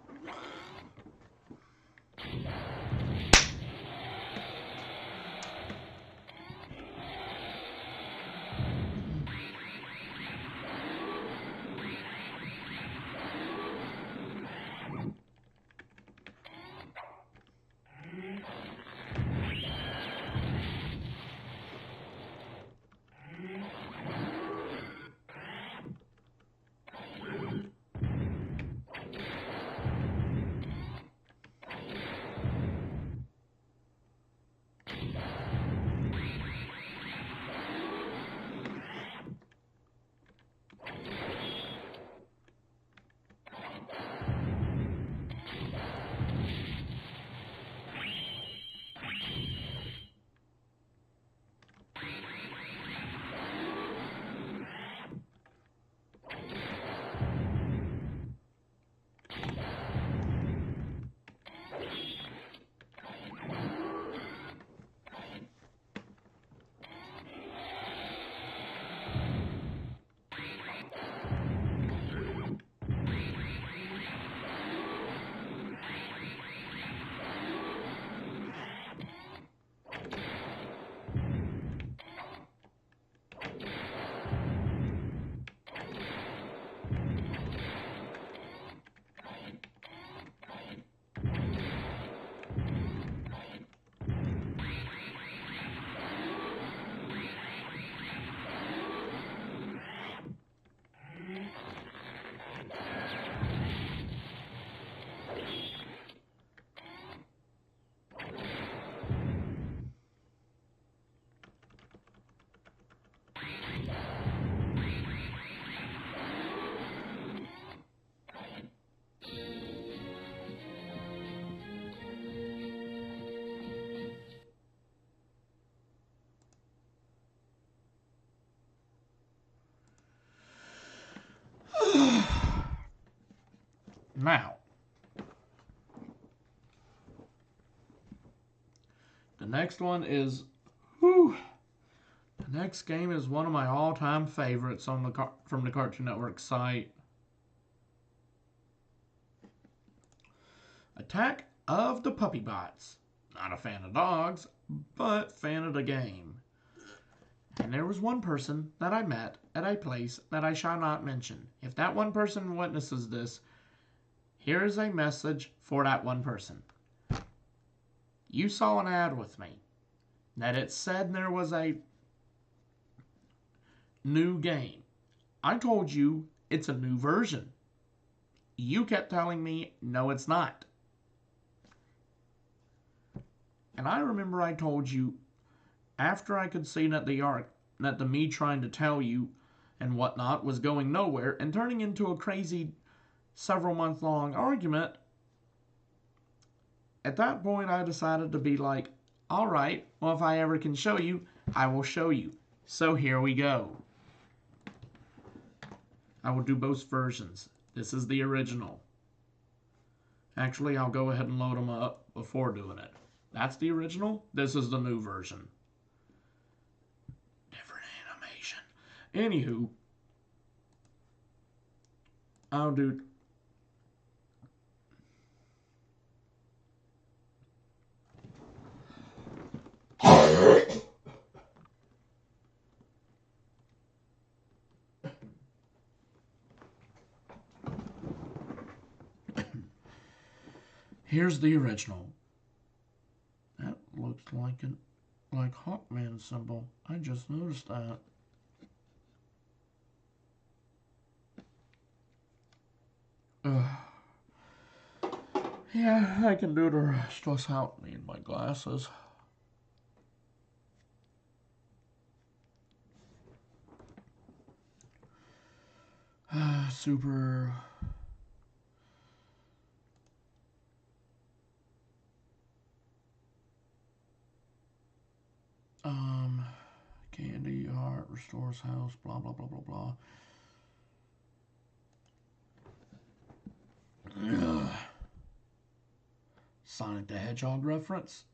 Now, the next one is, whew, the next game is one of my all-time favorites on the from the Cartoon Network site. Attack of the Puppy Bots. Not a fan of dogs, but fan of the game. And there was one person that I met at a place that I shall not mention. If that one person witnesses this, here is a message for that one person. You saw an ad with me that it said there was a new game. I told you it's a new version. You kept telling me, no, it's not. And I remember I told you, after I could see that the me trying to tell you and whatnot was going nowhere and turning into a crazy several month long argument, at that point I decided to be like, alright, well, if I ever can show you, I will show you. So here we go. I will do both versions. This is the original. Actually, I'll go ahead and load them up before doing it. That's the original. This is the new version. Different animation. Anywho, I'll do... Here's the original. That looks like it. like Hawkman symbol. I just noticed that. Ugh. Yeah, I can do the rest without needing my glasses. Super. Candy heart restores house. Blah blah blah blah blah. Ugh. Sonic the Hedgehog reference.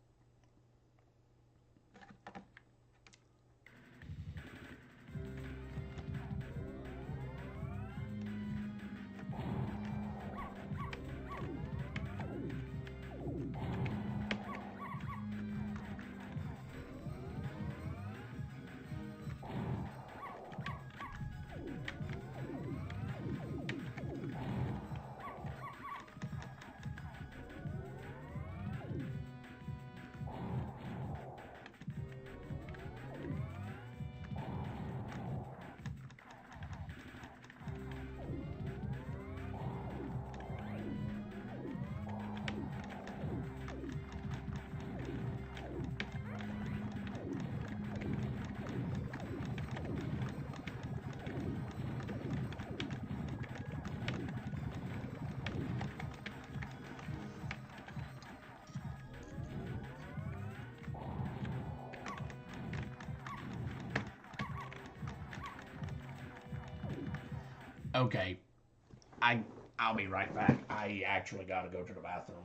Okay, I'll be right back. I actually gotta go to the bathroom.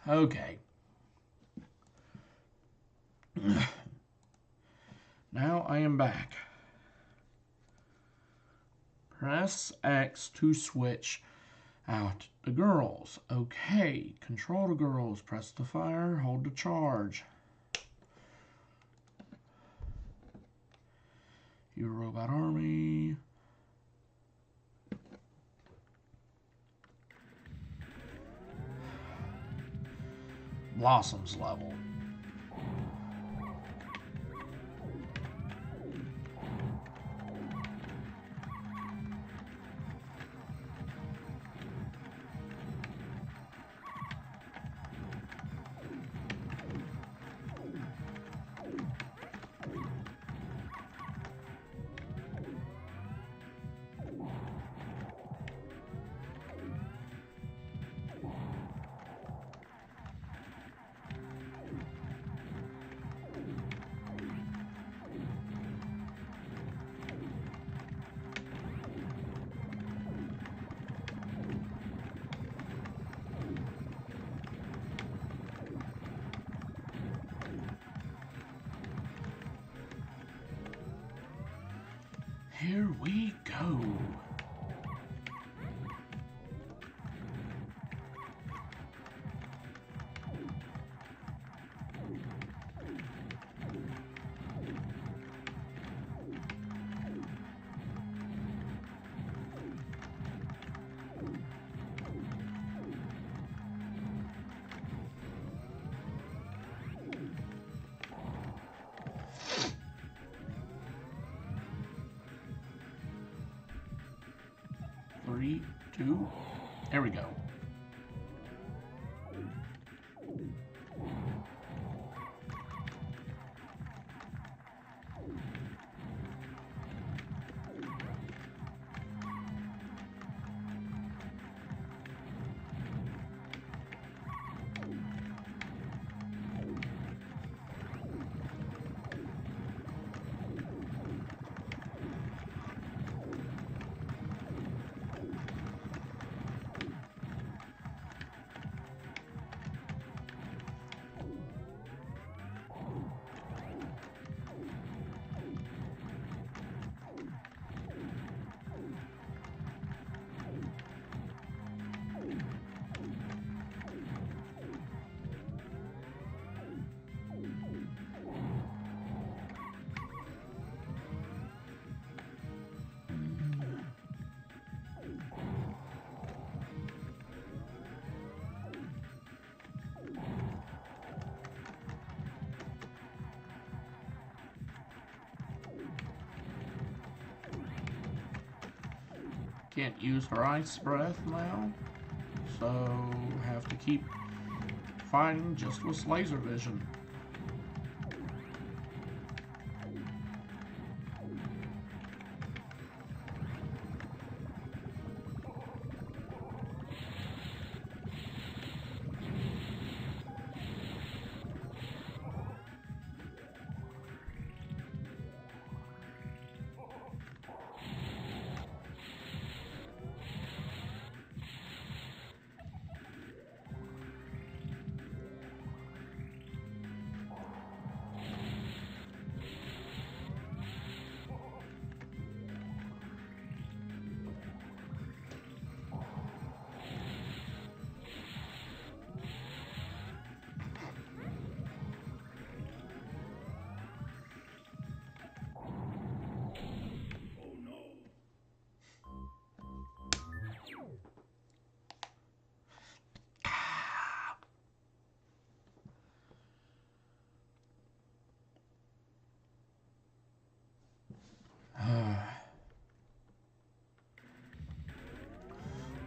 Okay. Now I am back. Press X to switch out the girls. Okay. Control the girls. Press the fire. Hold the charge. Your robot army. Blossoms level. Here we go. Three, two, there we go. Can't use her ice breath now, so have to keep fighting just with laser vision.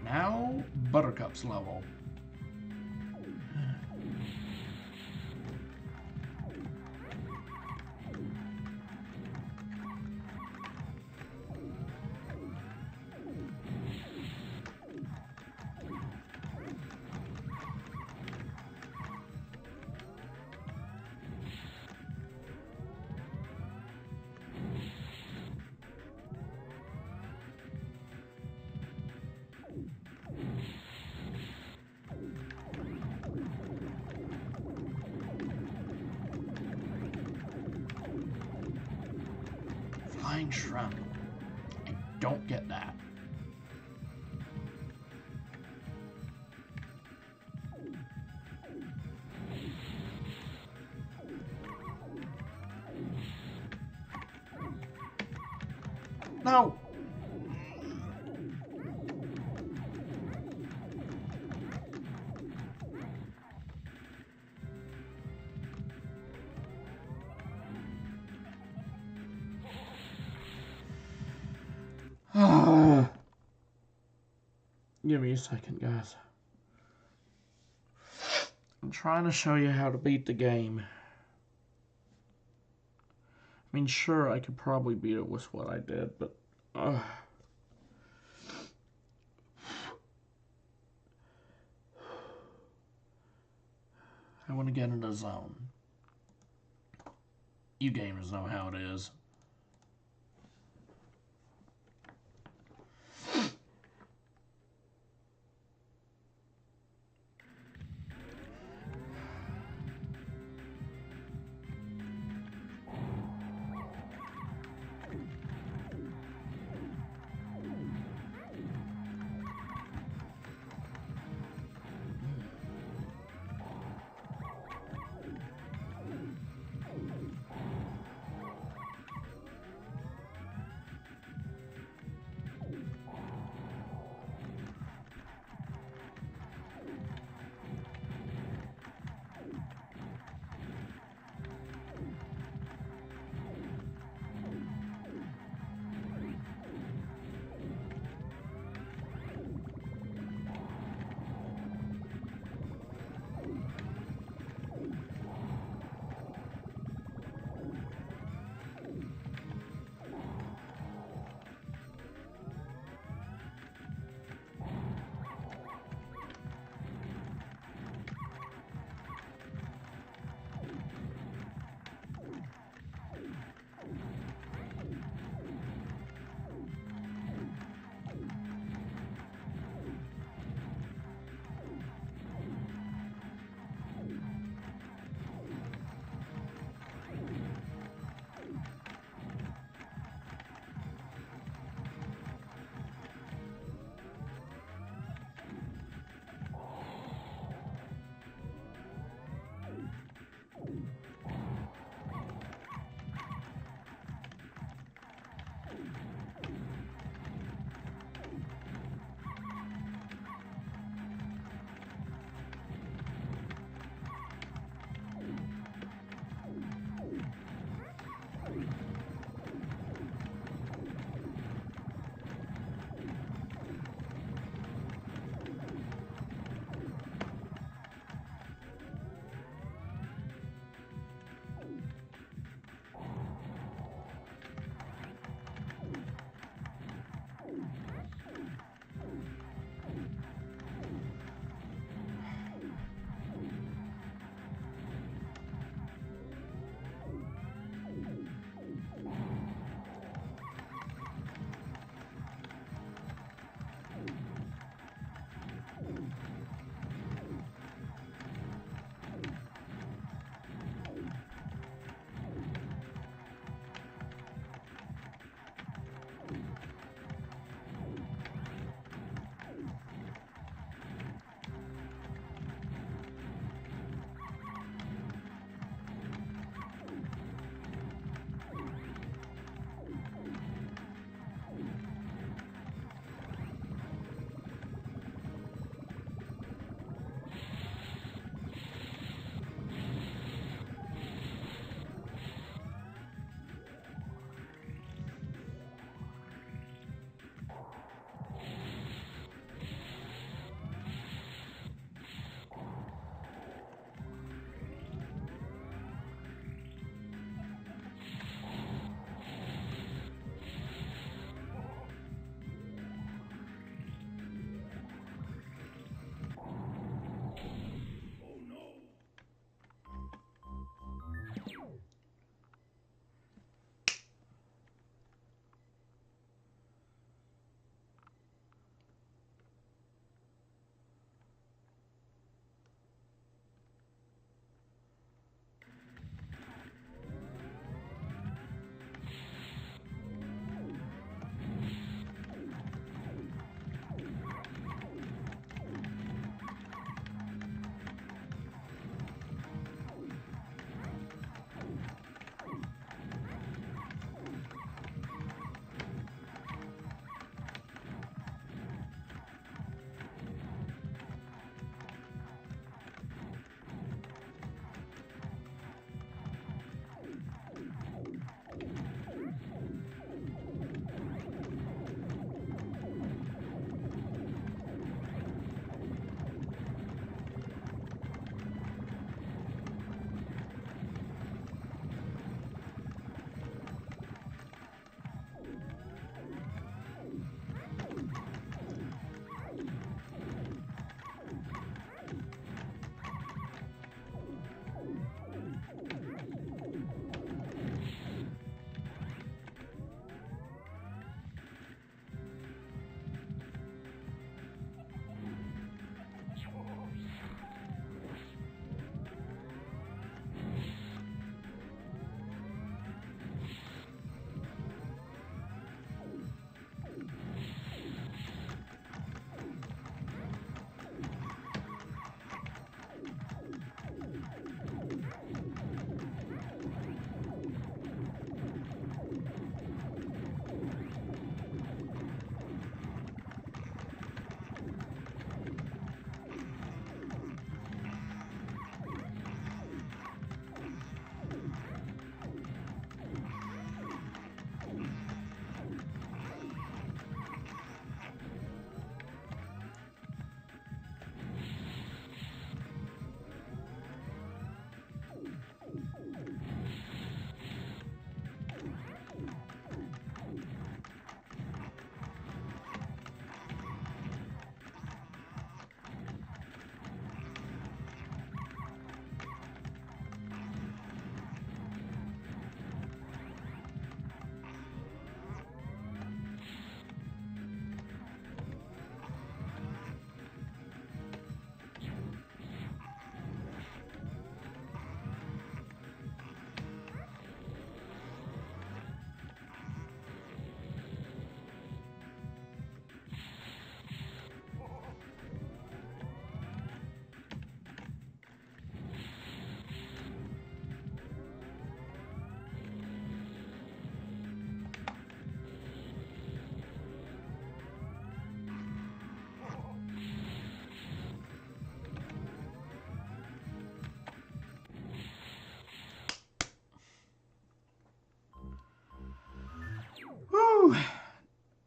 Now, Buttercup's level. flying shrimp. I don't get that. No! Give me a second, guys. I'm trying to show you how to beat the game. I mean, sure, I could probably beat it with what I did, but... I want to get in the zone. You gamers know how it is.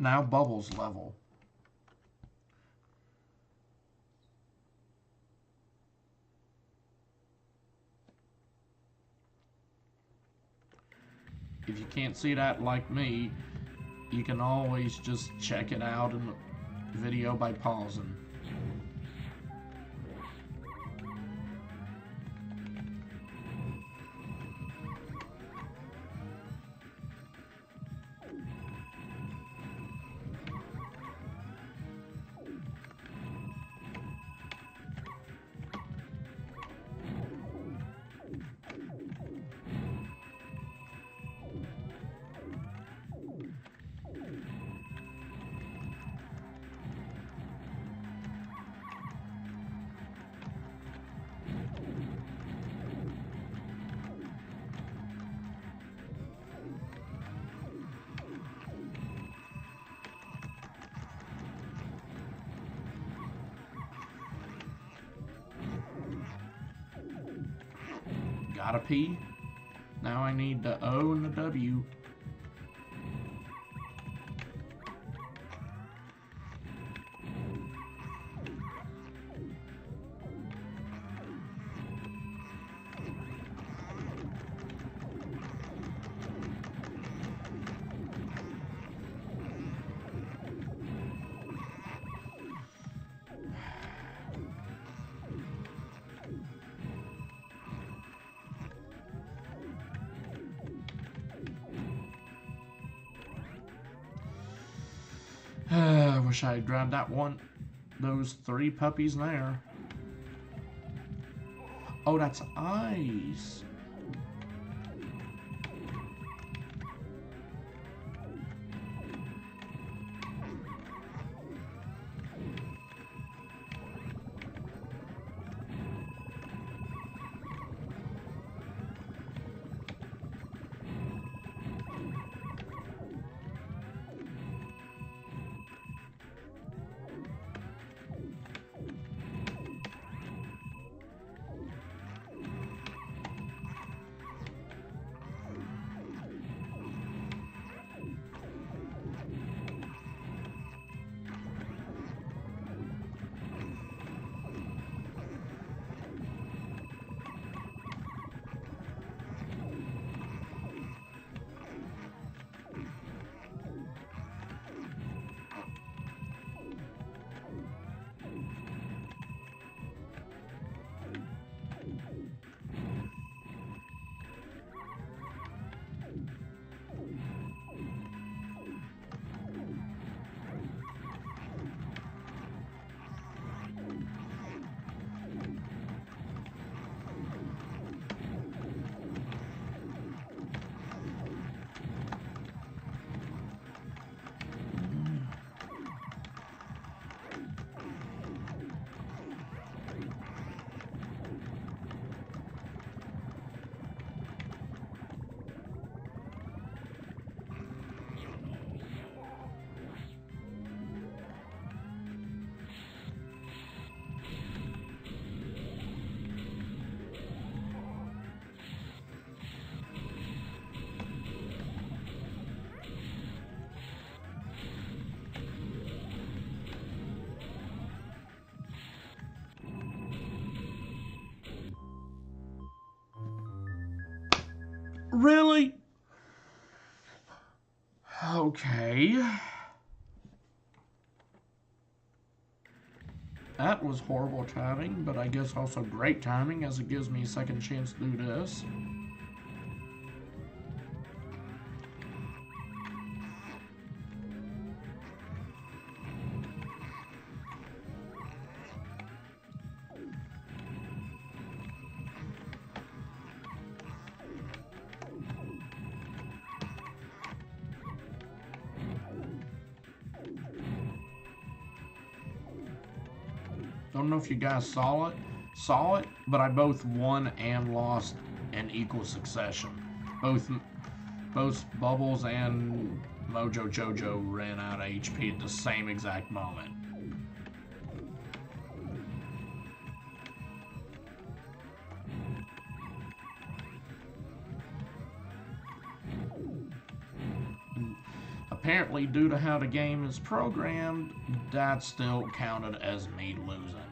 Now Bubbles level. If you can't see that like me, you can always just check it out in the video by pausing. Got a P. Now I need the O and the W. I wish I had grabbed that one. Those 3 puppies there. Oh, that's ice. Really? Okay. That was horrible timing, but I guess also great timing as it gives me a second chance to do this. Don't know if you guys saw it, but I both won and lost in equal succession. Both Bubbles and Mojo Jojo ran out of HP at the same exact moment. apparently, due to how the game is programmed, that's still counted as me losing.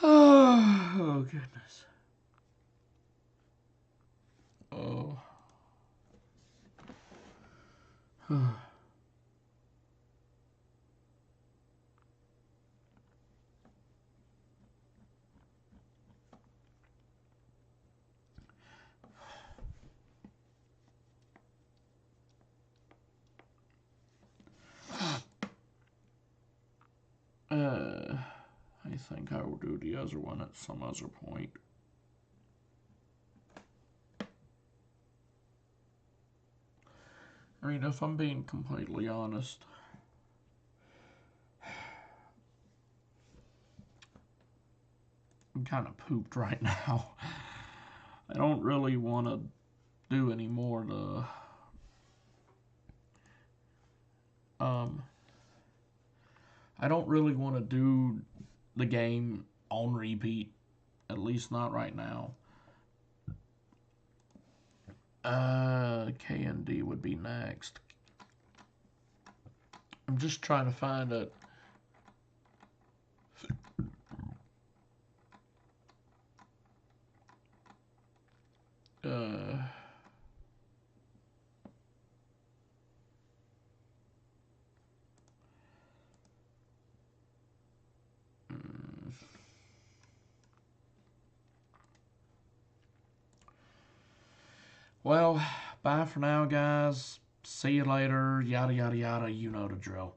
Oh, goodness. Oh. I think I will do the other one at some other point. I mean, if I'm being completely honest, I'm kind of pooped right now. I don't really want to do any more to I don't really want to do the game on repeat, at least not right now. K and D would be next. I'm just trying to find it. Well, bye for now, guys. See you later. Yada, yada, yada. You know the drill.